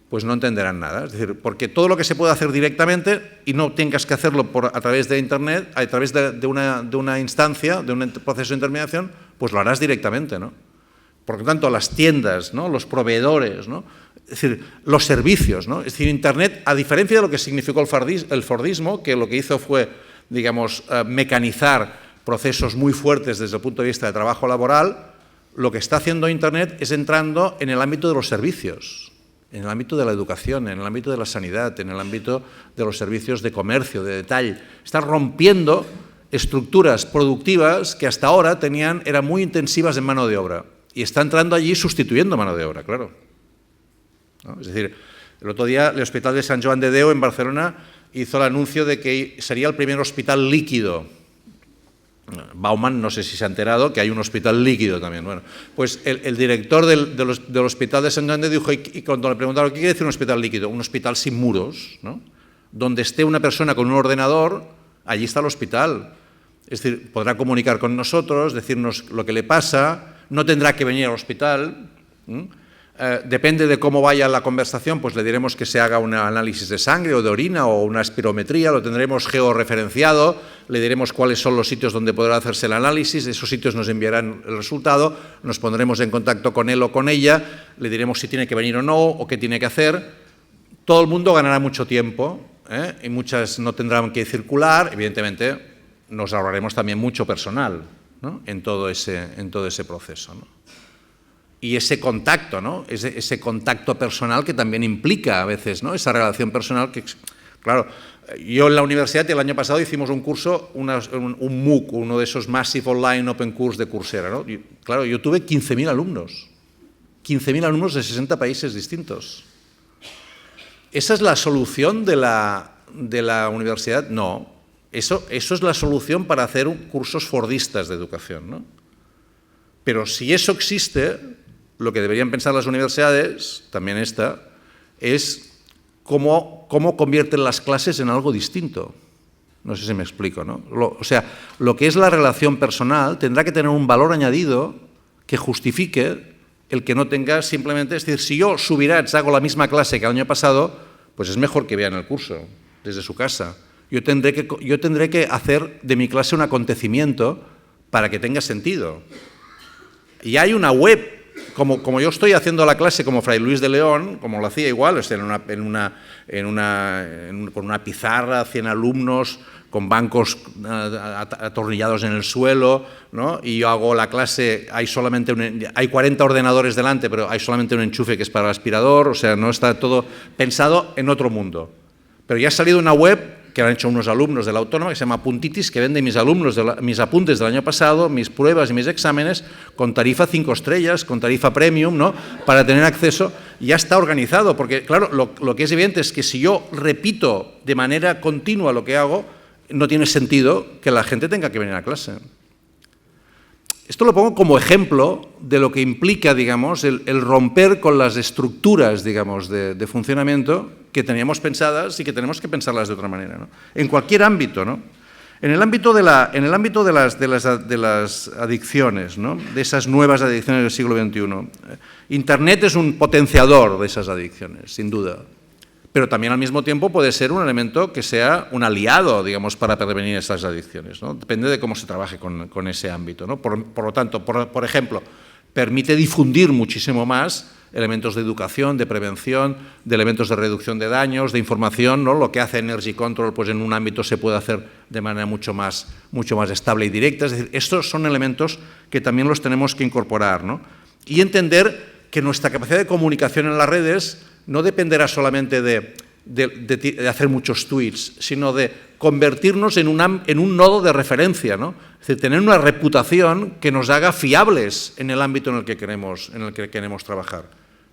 Speaker 2: pues no entenderán nada. Es decir, porque todo lo que se puede hacer directamente y no tengas que hacerlo a través de Internet, a través de una instancia, de un proceso de intermediación, pues lo harás directamente, ¿no? Por lo tanto, las tiendas, ¿no? Los proveedores, ¿no? Es decir, los servicios, ¿no? Es decir, Internet, a diferencia de lo que significó el Fordismo, que lo que hizo fue, digamos, mecanizar procesos muy fuertes desde el punto de vista de trabajo laboral, lo que está haciendo Internet es entrando en el ámbito de los servicios, en el ámbito de la educación, en el ámbito de la sanidad, en el ámbito de los servicios de comercio, de detalle. Está rompiendo estructuras productivas que hasta ahora eran muy intensivas en mano de obra y está entrando allí sustituyendo mano de obra, claro, ¿no? Es decir, el otro día el Hospital de Sant Joan de Déu en Barcelona hizo el anuncio de que sería el primer hospital líquido. Bauman no sé si se ha enterado que hay un hospital líquido también. Bueno, pues el director del Hospital de Sant Joan de Déu dijo, y cuando le preguntaron ¿qué quiere decir un hospital líquido? Un hospital sin muros, ¿no? Donde esté una persona con un ordenador, allí está el hospital. Es decir, podrá comunicar con nosotros, decirnos lo que le pasa, no tendrá que venir al hospital. Depende de cómo vaya la conversación, pues le diremos que se haga un análisis de sangre o de orina o una espirometría, lo tendremos georreferenciado, le diremos cuáles son los sitios donde podrá hacerse el análisis, esos sitios nos enviarán el resultado, nos pondremos en contacto con él o con ella, le diremos si tiene que venir o no, o qué tiene que hacer. Todo el mundo ganará mucho tiempo, y muchas no tendrán que circular, evidentemente nos ahorraremos también mucho personal, ¿no? en todo ese proceso, ¿no? Y ese contacto, ¿no? Ese contacto personal que también implica a veces, ¿no? Esa relación personal que, claro, yo en la universidad el año pasado hicimos un curso, un MOOC, uno de esos Massive Online Open Course de Coursera, ¿no? Claro, yo tuve 15.000 alumnos, 15.000 alumnos de 60 países distintos. ¿Esa es la solución de la universidad? No, eso es la solución para hacer cursos fordistas de educación, ¿no? Pero si eso existe, lo que deberían pensar las universidades, también esta, es cómo convierten las clases en algo distinto. No sé si me explico, ¿no? O sea, lo que es la relación personal tendrá que tener un valor añadido que justifique el que no tenga simplemente... Es decir, si yo, Subirats, hago la misma clase que el año pasado, pues es mejor que vean el curso desde su casa. Yo tendré que hacer de mi clase un acontecimiento para que tenga sentido. Y hay una web, como yo estoy haciendo la clase como Fray Luis de León, como lo hacía igual, o sea, con una pizarra, 100 alumnos, con bancos atornillados en el suelo, ¿no? Y yo hago la clase, hay 40 ordenadores delante, pero hay solamente un enchufe que es para el aspirador, o sea, no está todo pensado en otro mundo. Pero ya ha salido una web que han hecho unos alumnos de la Autónoma, que se llama Puntitis, que vende mis apuntes del año pasado, mis pruebas y mis exámenes, con tarifa 5 estrellas, con tarifa premium, ¿no? Para tener acceso. Ya está organizado, porque, claro, lo que es evidente es que si yo repito de manera continua lo que hago, no tiene sentido que la gente tenga que venir a clase. Esto lo pongo como ejemplo de lo que implica, digamos, el romper con las estructuras, digamos, de funcionamiento que teníamos pensadas y que tenemos que pensarlas de otra manera, ¿no? En cualquier ámbito, ¿no? En el ámbito de las adicciones, ¿no? De esas nuevas adicciones del siglo XXI, Internet es un potenciador de esas adicciones, sin duda. Pero también al mismo tiempo puede ser un elemento que sea un aliado, digamos, para prevenir esas adicciones, ¿no? Depende de cómo se trabaje con ese ámbito, ¿no? Por lo tanto, por ejemplo, permite difundir muchísimo más elementos de educación, de prevención, de elementos de reducción de daños, de información, ¿no? Lo que hace Energy Control, pues en un ámbito se puede hacer de manera mucho más estable y directa. Es decir, estos son elementos que también los tenemos que incorporar, ¿no? Y entender que nuestra capacidad de comunicación en las redes no dependerá solamente de hacer muchos tweets, sino de convertirnos en un nodo de referencia, ¿no? Es decir, tener una reputación que nos haga fiables en el ámbito en el que queremos trabajar.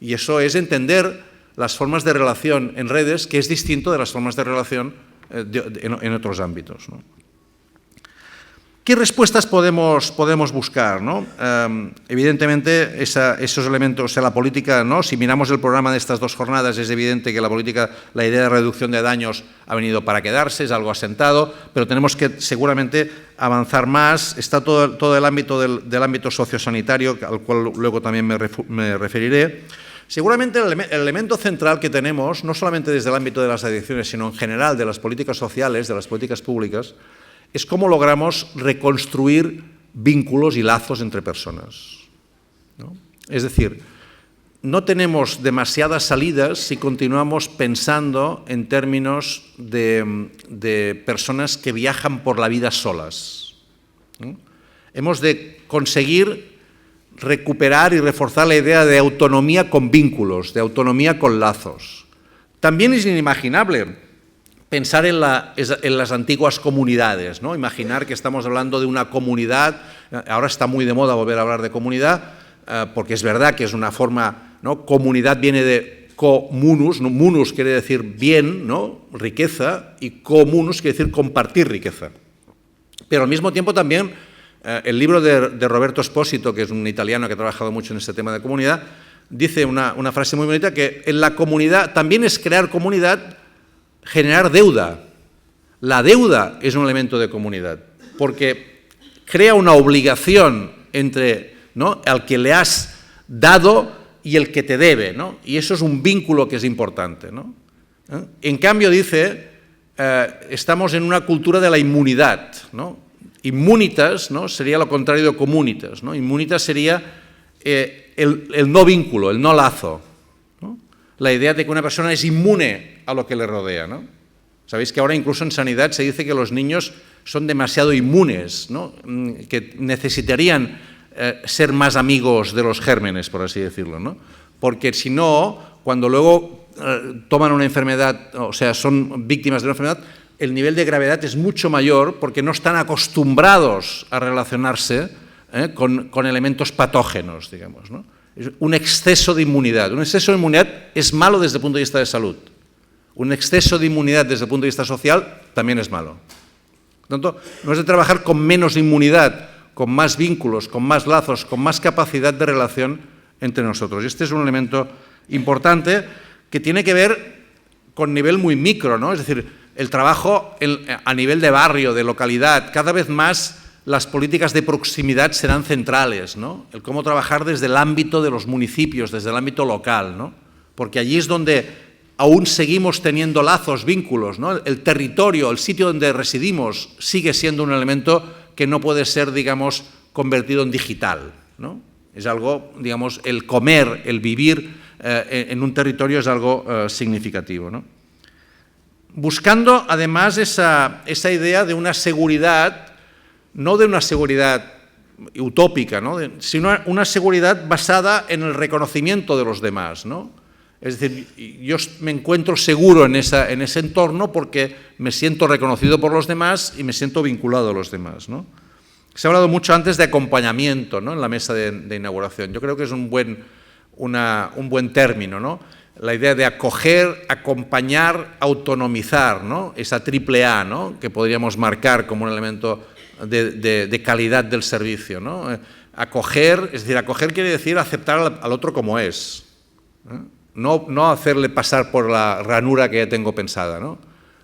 Speaker 2: Y eso es entender las formas de relación en redes, que es distinto de las formas de relación en otros ámbitos, ¿no? ¿Qué respuestas podemos buscar, ¿no? Evidentemente, esos elementos, o sea, la política, ¿no? Si miramos el programa de estas 2 jornadas, es evidente que la idea de reducción de daños ha venido para quedarse, es algo asentado, pero tenemos que seguramente avanzar más. Está todo el ámbito del ámbito sociosanitario, al cual luego también me referiré. Seguramente el elemento central que tenemos, no solamente desde el ámbito de las adicciones, sino en general de las políticas sociales, de las políticas públicas, es cómo logramos reconstruir vínculos y lazos entre personas, ¿no? Es decir, no tenemos demasiadas salidas si continuamos pensando en términos de personas que viajan por la vida solas, ¿no? Hemos de conseguir recuperar y reforzar la idea de autonomía con vínculos, de autonomía con lazos. También es inimaginable pensar en las antiguas comunidades, ¿no? Imaginar que estamos hablando de una comunidad. Ahora está muy de moda volver a hablar de comunidad, porque es verdad que es una forma, ¿no? Comunidad viene de comunus, ¿no? Munus quiere decir bien, ¿no? Riqueza, y comunus quiere decir compartir riqueza. Pero al mismo tiempo también el libro de Roberto Espósito, que es un italiano que ha trabajado mucho en este tema de comunidad, dice una frase muy bonita, que en la comunidad también es crear comunidad, generar deuda. La deuda es un elemento de comunidad, porque crea una obligación entre, ¿no?, al que le has dado y el que te debe, ¿no? Y eso es un vínculo que es importante, ¿no? En cambio, dice, estamos en una cultura de la inmunidad, ¿no? Immunitas, ¿no?, sería lo contrario de comunitas, ¿no? Inmunitas sería el no vínculo, el no lazo, ¿no? La idea de que una persona es inmune a lo que le rodea, ¿no? Sabéis que ahora incluso en sanidad se dice que los niños son demasiado inmunes, ¿no? Que necesitarían ser más amigos de los gérmenes, por así decirlo, ¿no? Porque si no, cuando luego toman una enfermedad, o sea, son víctimas de una enfermedad, el nivel de gravedad es mucho mayor porque no están acostumbrados a relacionarse con elementos patógenos, digamos, ¿no? Es un exceso de inmunidad. Un exceso de inmunidad es malo desde el punto de vista de salud. Un exceso de inmunidad desde el punto de vista social también es malo. Por tanto, no es de trabajar con menos inmunidad, con más vínculos, con más lazos, con más capacidad de relación entre nosotros. Y este es un elemento importante que tiene que ver con nivel muy micro, ¿no? Es decir, el trabajo a nivel de barrio, de localidad. Cada vez más las políticas de proximidad serán centrales, ¿no? El cómo trabajar desde el ámbito de los municipios, desde el ámbito local, ¿no? Porque allí es donde aún seguimos teniendo lazos, vínculos, ¿no? El territorio, el sitio donde residimos sigue siendo un elemento que no puede ser, digamos, convertido en digital, ¿no? Es algo, digamos, el comer, el vivir en un territorio es algo significativo, ¿no? Buscando, además, esa idea de una seguridad, no de una seguridad utópica, ¿no? Sino una seguridad basada en el reconocimiento de los demás, ¿no? Es decir, yo me encuentro seguro en ese entorno porque me siento reconocido por los demás y me siento vinculado a los demás, ¿no? Se ha hablado mucho antes de acompañamiento, ¿no? En la mesa de inauguración. Yo creo que es un buen término, ¿no? La idea de acoger, acompañar, autonomizar, ¿no? Esa triple A, ¿no? Que podríamos marcar como un elemento de calidad del servicio, ¿no? Acoger, es decir, acoger quiere decir aceptar al otro como es, no hacerle pasar por la ranura que ya tengo pensada, ¿no?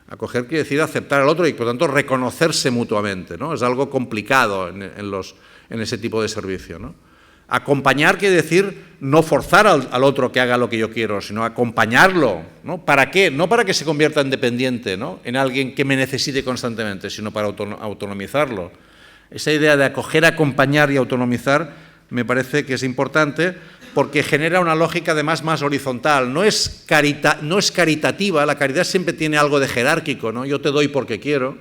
Speaker 2: Acoger quiere decir aceptar al otro y, por tanto, reconocerse mutuamente, ¿no? Es algo complicado en ese tipo de servicio, ¿no? Acompañar quiere decir no forzar al otro que haga lo que yo quiero, sino acompañarlo, ¿no? ¿Para qué? No para que se convierta en dependiente, ¿no? En alguien que me necesite constantemente, sino para autonomizarlo. Esa idea de acoger, acompañar y autonomizar me parece que es importante porque genera una lógica además más horizontal. No es caritativa, la caridad siempre tiene algo de jerárquico, ¿no? Yo te doy porque quiero,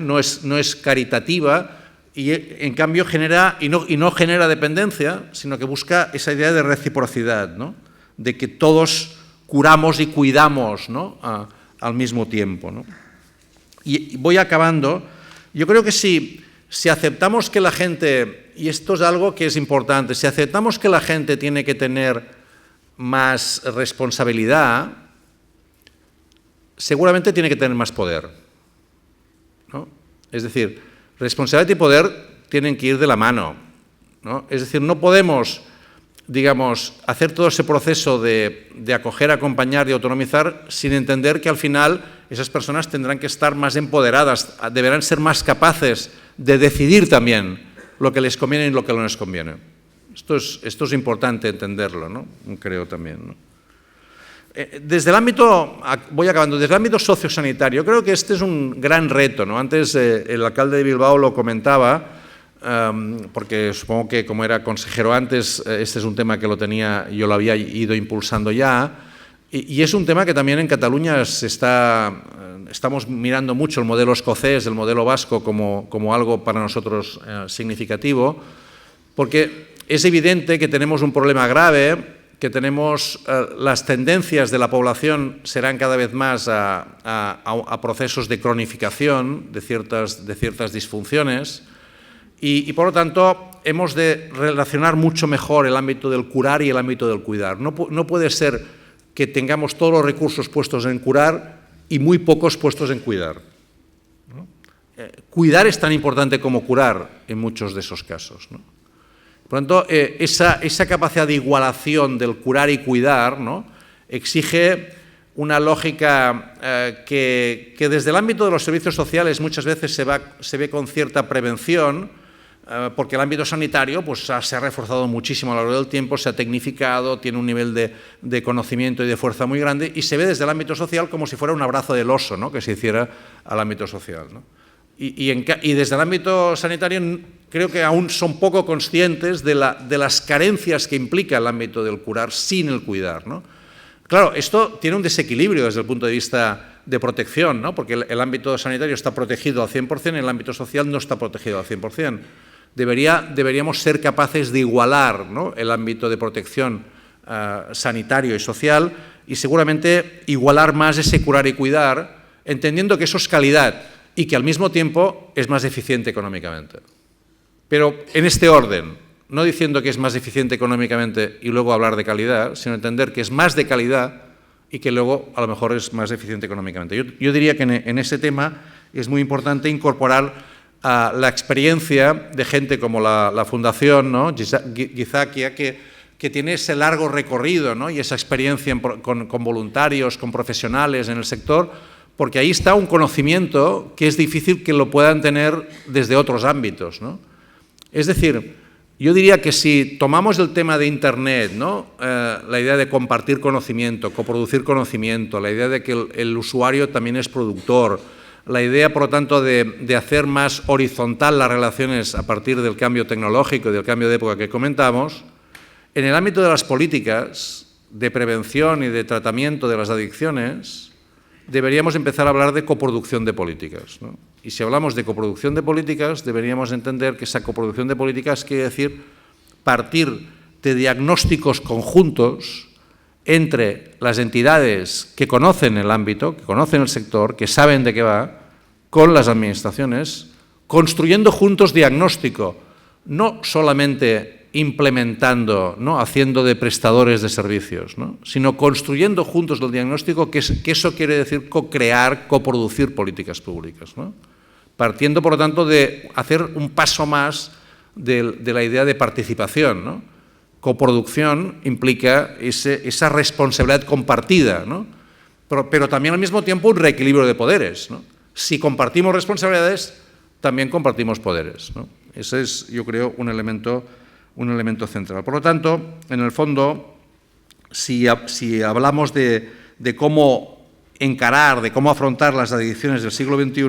Speaker 2: no es caritativa. Y en cambio genera, y no genera dependencia, sino que busca esa idea de reciprocidad, ¿no? De que todos curamos y cuidamos, ¿no? Al mismo tiempo, ¿no? Y voy acabando. Yo creo que si aceptamos que la gente, y esto es algo que es importante, si aceptamos que la gente tiene que tener más responsabilidad, seguramente tiene que tener más poder, ¿no? Es decir, responsabilidad y poder tienen que ir de la mano, ¿no? Es decir, no podemos, digamos, hacer todo ese proceso de acoger, acompañar y autonomizar sin entender que al final esas personas tendrán que estar más empoderadas, deberán ser más capaces de decidir también lo que les conviene y lo que no les conviene. Esto es importante entenderlo, ¿no? Creo también, ¿no? Desde el ámbito, voy acabando, desde el ámbito sociosanitario, creo que este es un gran reto, ¿no? Antes el alcalde de Bilbao lo comentaba, porque supongo que como era consejero antes, este es un tema que yo lo había ido impulsando ya, y es un tema que también en Cataluña estamos mirando mucho el modelo escocés, el modelo vasco como algo para nosotros significativo, porque es evidente que tenemos un problema grave, que tenemos las tendencias de la población serán cada vez más a procesos de cronificación de ciertas disfunciones y por lo tanto hemos de relacionar mucho mejor el ámbito del curar y el ámbito del cuidar. No puede ser que tengamos todos los recursos puestos en curar y muy pocos puestos en cuidar, ¿no? Cuidar es tan importante como curar en muchos de esos casos, ¿no? Por lo tanto, esa capacidad de igualación del curar y cuidar, ¿no? Exige una lógica que desde el ámbito de los servicios sociales muchas veces se ve con cierta prevención, porque el ámbito sanitario pues, se ha reforzado muchísimo a lo largo del tiempo, se ha tecnificado, tiene un nivel de conocimiento y de fuerza muy grande y se ve desde el ámbito social como si fuera un abrazo del oso, ¿no? Que se hiciera al ámbito social, ¿no? Y desde el ámbito sanitario creo que aún son poco conscientes de las carencias que implica el ámbito del curar sin el cuidar, ¿no? Claro, esto tiene un desequilibrio desde el punto de vista de protección, ¿no? Porque el ámbito sanitario está protegido al 100% y el ámbito social no está protegido al 100%. Deberíamos ser capaces de igualar, ¿no? El ámbito de protección sanitario y social y seguramente igualar más ese curar y cuidar, entendiendo que eso es calidad y que al mismo tiempo es más eficiente económicamente. Pero en este orden, no diciendo que es más eficiente económicamente y luego hablar de calidad, sino entender que es más de calidad y que luego a lo mejor es más eficiente económicamente. Yo diría que en ese tema es muy importante incorporar la experiencia de gente como la Fundación, ¿no? Gizakia, que tiene ese largo recorrido, ¿no? Y esa experiencia con voluntarios, con profesionales en el sector, porque ahí está un conocimiento que es difícil que lo puedan tener desde otros ámbitos, ¿no? Es decir, yo diría que si tomamos el tema de Internet, ¿no? La idea de compartir conocimiento, coproducir conocimiento, la idea de que el usuario también es productor, la idea, por lo tanto, de hacer más horizontal las relaciones a partir del cambio tecnológico y del cambio de época que comentamos, en el ámbito de las políticas de prevención y de tratamiento de las adicciones, deberíamos empezar a hablar de coproducción de políticas, ¿no? Y si hablamos de coproducción de políticas, deberíamos entender que esa coproducción de políticas quiere decir partir de diagnósticos conjuntos entre las entidades que conocen el ámbito, que conocen el sector, que saben de qué va, con las administraciones, construyendo juntos diagnóstico, no solamente implementando, ¿no? Haciendo de prestadores de servicios, ¿no? Sino construyendo juntos el diagnóstico, que eso quiere decir co-crear, coproducir políticas públicas, ¿no? Partiendo, por lo tanto, de hacer un paso más de la idea de participación, ¿no? Coproducción implica esa responsabilidad compartida, ¿no? Pero también al mismo tiempo un reequilibrio de poderes, ¿no? Si compartimos responsabilidades, también compartimos poderes, ¿no? Ese es, yo creo, un elemento central. Por lo tanto, en el fondo, si hablamos de cómo encarar, de cómo afrontar las adicciones del siglo XXI,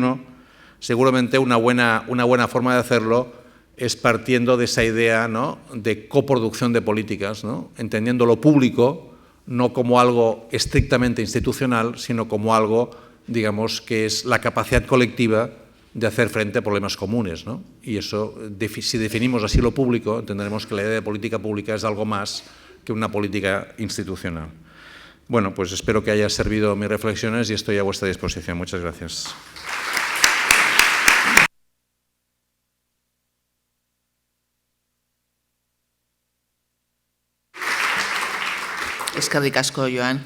Speaker 2: seguramente una buena forma de hacerlo es partiendo de esa idea, ¿no? De coproducción de políticas, ¿no? Entendiendo lo público no como algo estrictamente institucional, sino como algo, digamos, que es la capacidad colectiva de hacer frente a problemas comunes, ¿no? Y eso, si definimos así lo público, entenderemos que la idea de política pública es algo más que una política institucional. Bueno, pues espero que haya servido mis reflexiones y estoy a vuestra disposición. Muchas gracias.
Speaker 1: Eskerrik asko, Joan.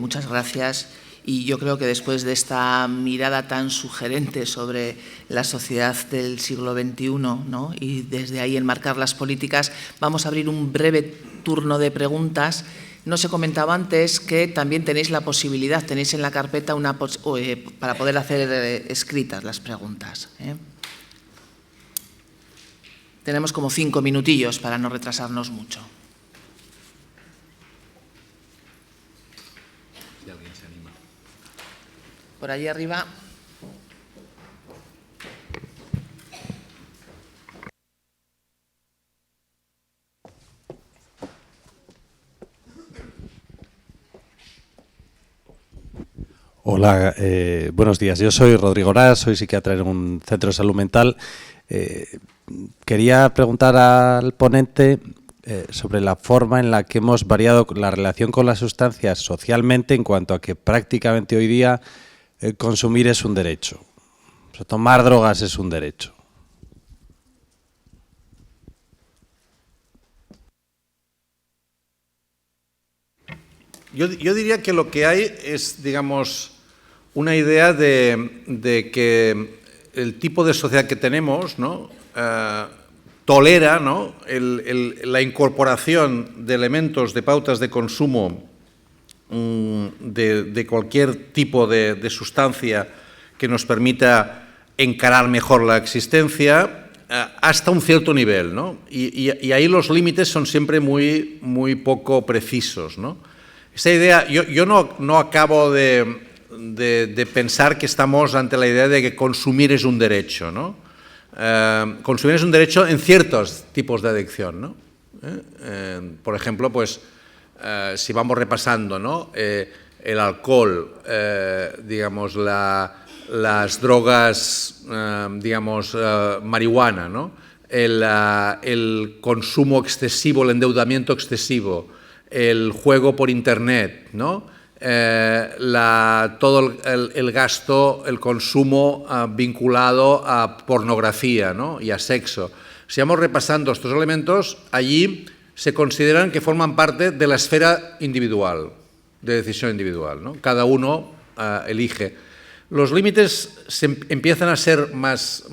Speaker 1: Muchas gracias. Y yo creo que después de esta mirada tan sugerente sobre la sociedad del siglo XXI, ¿no? Y desde ahí enmarcar las políticas, vamos a abrir un breve turno de preguntas. No se comentaba antes que también tenéis la posibilidad, tenéis en la carpeta para poder hacer escritas las preguntas, ¿eh? Tenemos como 5 minutillos para no retrasarnos mucho. Por allí arriba.
Speaker 3: Hola, buenos días. Yo soy Rodrigo Ras, soy psiquiatra en un centro de salud mental. Quería preguntar al ponente sobre la forma en la que hemos variado la relación con las sustancias socialmente en cuanto a que prácticamente hoy día consumir es un derecho. O sea, tomar drogas es un derecho.
Speaker 2: Yo diría que lo que hay es, digamos, una idea de que el tipo de sociedad que tenemos, ¿no? Tolera, ¿no? la incorporación de elementos, de pautas de consumo de cualquier tipo de sustancia que nos permita encarar mejor la existencia hasta un cierto nivel, ¿no? Y ahí los límites son siempre muy poco precisos, ¿no? Esa idea, yo no acabo de pensar que estamos ante la idea de que consumir es un derecho, ¿no? Consumir es un derecho en ciertos tipos de adicción, ¿no? Por ejemplo, pues si vamos repasando, ¿no? El alcohol, digamos, las drogas, digamos, marihuana, ¿no? El consumo excesivo, el endeudamiento excesivo, el juego por Internet, ¿no? Todo el gasto, el consumo vinculado a pornografía, ¿no? Y a sexo. Si vamos repasando estos elementos, allí se consideran que forman parte de la esfera individual, de decisión individual, ¿no? Cada uno elige. Los límites empiezan a ser más,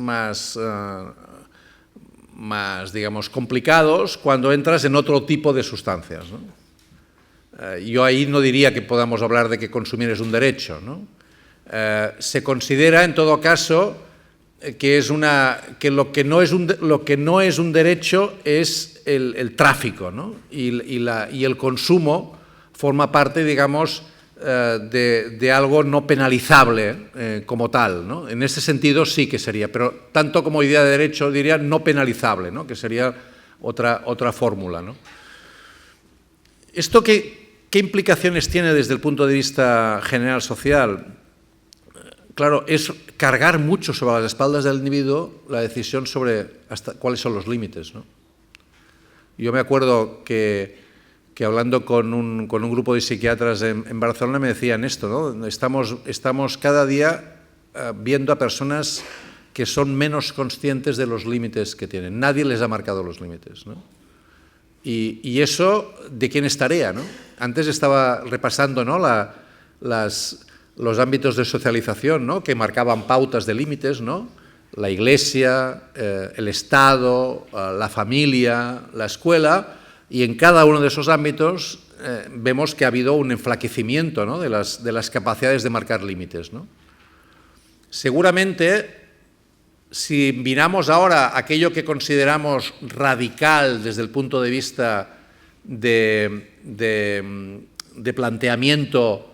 Speaker 2: digamos, complicados cuando entras en otro tipo de sustancias, ¿no? Yo ahí no diría que podamos hablar de que consumir es un derecho, ¿no? Se considera, en todo caso, que lo que no es un derecho es el tráfico, ¿no? Y el consumo forma parte, digamos, de algo no penalizable como tal, ¿no? En ese sentido sí que sería, pero tanto como idea de derecho diría no penalizable, ¿no? Que sería otra fórmula, ¿no? ¿Esto qué implicaciones tiene desde el punto de vista general social? Claro, es cargar mucho sobre las espaldas del individuo la decisión sobre cuáles son los límites, ¿no? Yo me acuerdo que hablando con un grupo de psiquiatras en Barcelona me decían esto, ¿no? Estamos cada día viendo a personas que son menos conscientes de los límites que tienen. Nadie les ha marcado los límites, ¿no? Y eso, ¿de quién es tarea, no? Antes estaba repasando, ¿no?, los ámbitos de socialización, ¿no?, que marcaban pautas de límites, ¿no? La Iglesia, el Estado, la familia, la escuela, y en cada uno de esos ámbitos vemos que ha habido un enflaquecimiento, ¿no?, de las capacidades de marcar límites, ¿no? Seguramente, si miramos ahora aquello que consideramos radical desde el punto de vista de planteamiento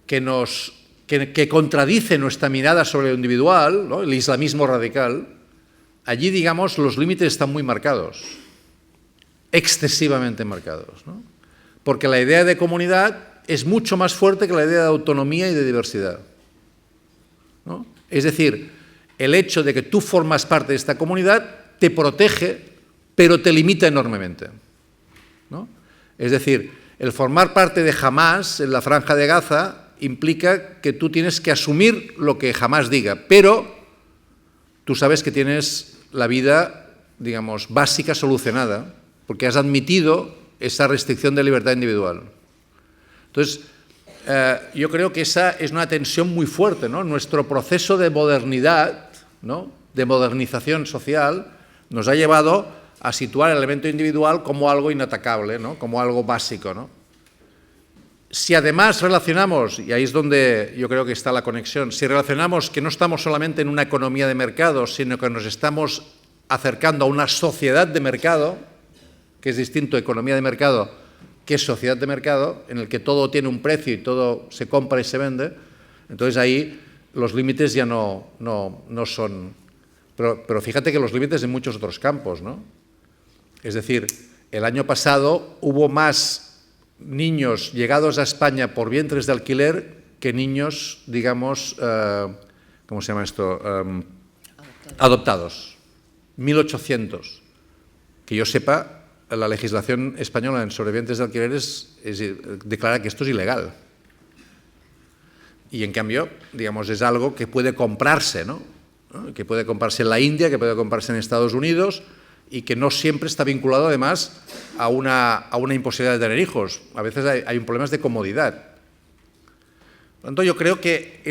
Speaker 2: que contradice nuestra mirada sobre lo individual, ¿no?, el islamismo radical, allí, digamos, los límites están muy marcados, excesivamente marcados, ¿no? Porque la idea de comunidad es mucho más fuerte que la idea de autonomía y de diversidad, ¿no? Es decir, el hecho de que tú formas parte de esta comunidad te protege, pero te limita enormemente, ¿no? Es decir, el formar parte de Hamás en la Franja de Gaza implica que tú tienes que asumir lo que Hamás diga, pero tú sabes que tienes la vida, digamos, básica solucionada, porque has admitido esa restricción de libertad individual. Entonces, yo creo que esa es una tensión muy fuerte, ¿no? Nuestro proceso de modernidad, ¿no?, de modernización social, nos ha llevado a situar el elemento individual como algo inatacable, ¿no?, como algo básico, ¿no? Si además relacionamos, y ahí es donde yo creo que está la conexión, si relacionamos que no estamos solamente en una economía de mercado, sino que nos estamos acercando a una sociedad de mercado, que es distinto a economía de mercado que es sociedad de mercado, en el que todo tiene un precio y todo se compra y se vende, entonces ahí los límites ya no son... Pero fíjate que los límites en muchos otros campos, ¿no? Es decir, el año pasado hubo más niños llegados a España por vientres de alquiler que niños, digamos, ¿cómo se llama esto? Adoptados. 1.800. Que yo sepa, la legislación española en sobre vientres de alquiler declara que esto es ilegal. Y en cambio, digamos, es algo que puede comprarse, ¿no? Que puede comprarse en la India, que puede comprarse en Estados Unidos y que no siempre está vinculado además a una imposibilidad de tener hijos. A veces hay problemas de comodidad. Por lo tanto, yo creo que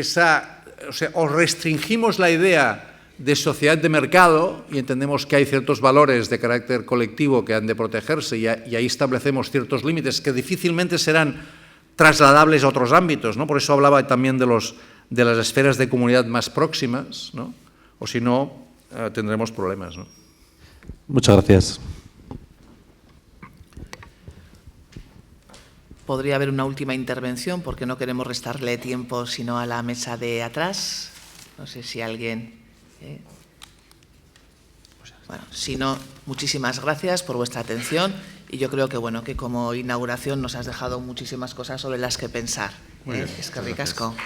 Speaker 2: o restringimos la idea de sociedad de mercado y entendemos que hay ciertos valores de carácter colectivo que han de protegerse y ahí establecemos ciertos límites que difícilmente serán trasladables a otros ámbitos, ¿no? Por eso hablaba también de las esferas de comunidad más próximas, ¿no? O si no, tendremos problemas, ¿no?
Speaker 3: Muchas gracias.
Speaker 1: Podría haber una última intervención porque no queremos restarle tiempo sino a la mesa de atrás. No sé si alguien... Bueno, si no, muchísimas gracias por vuestra atención y yo creo que, bueno, que como inauguración nos has dejado muchísimas cosas sobre las que pensar. Es que ricasco.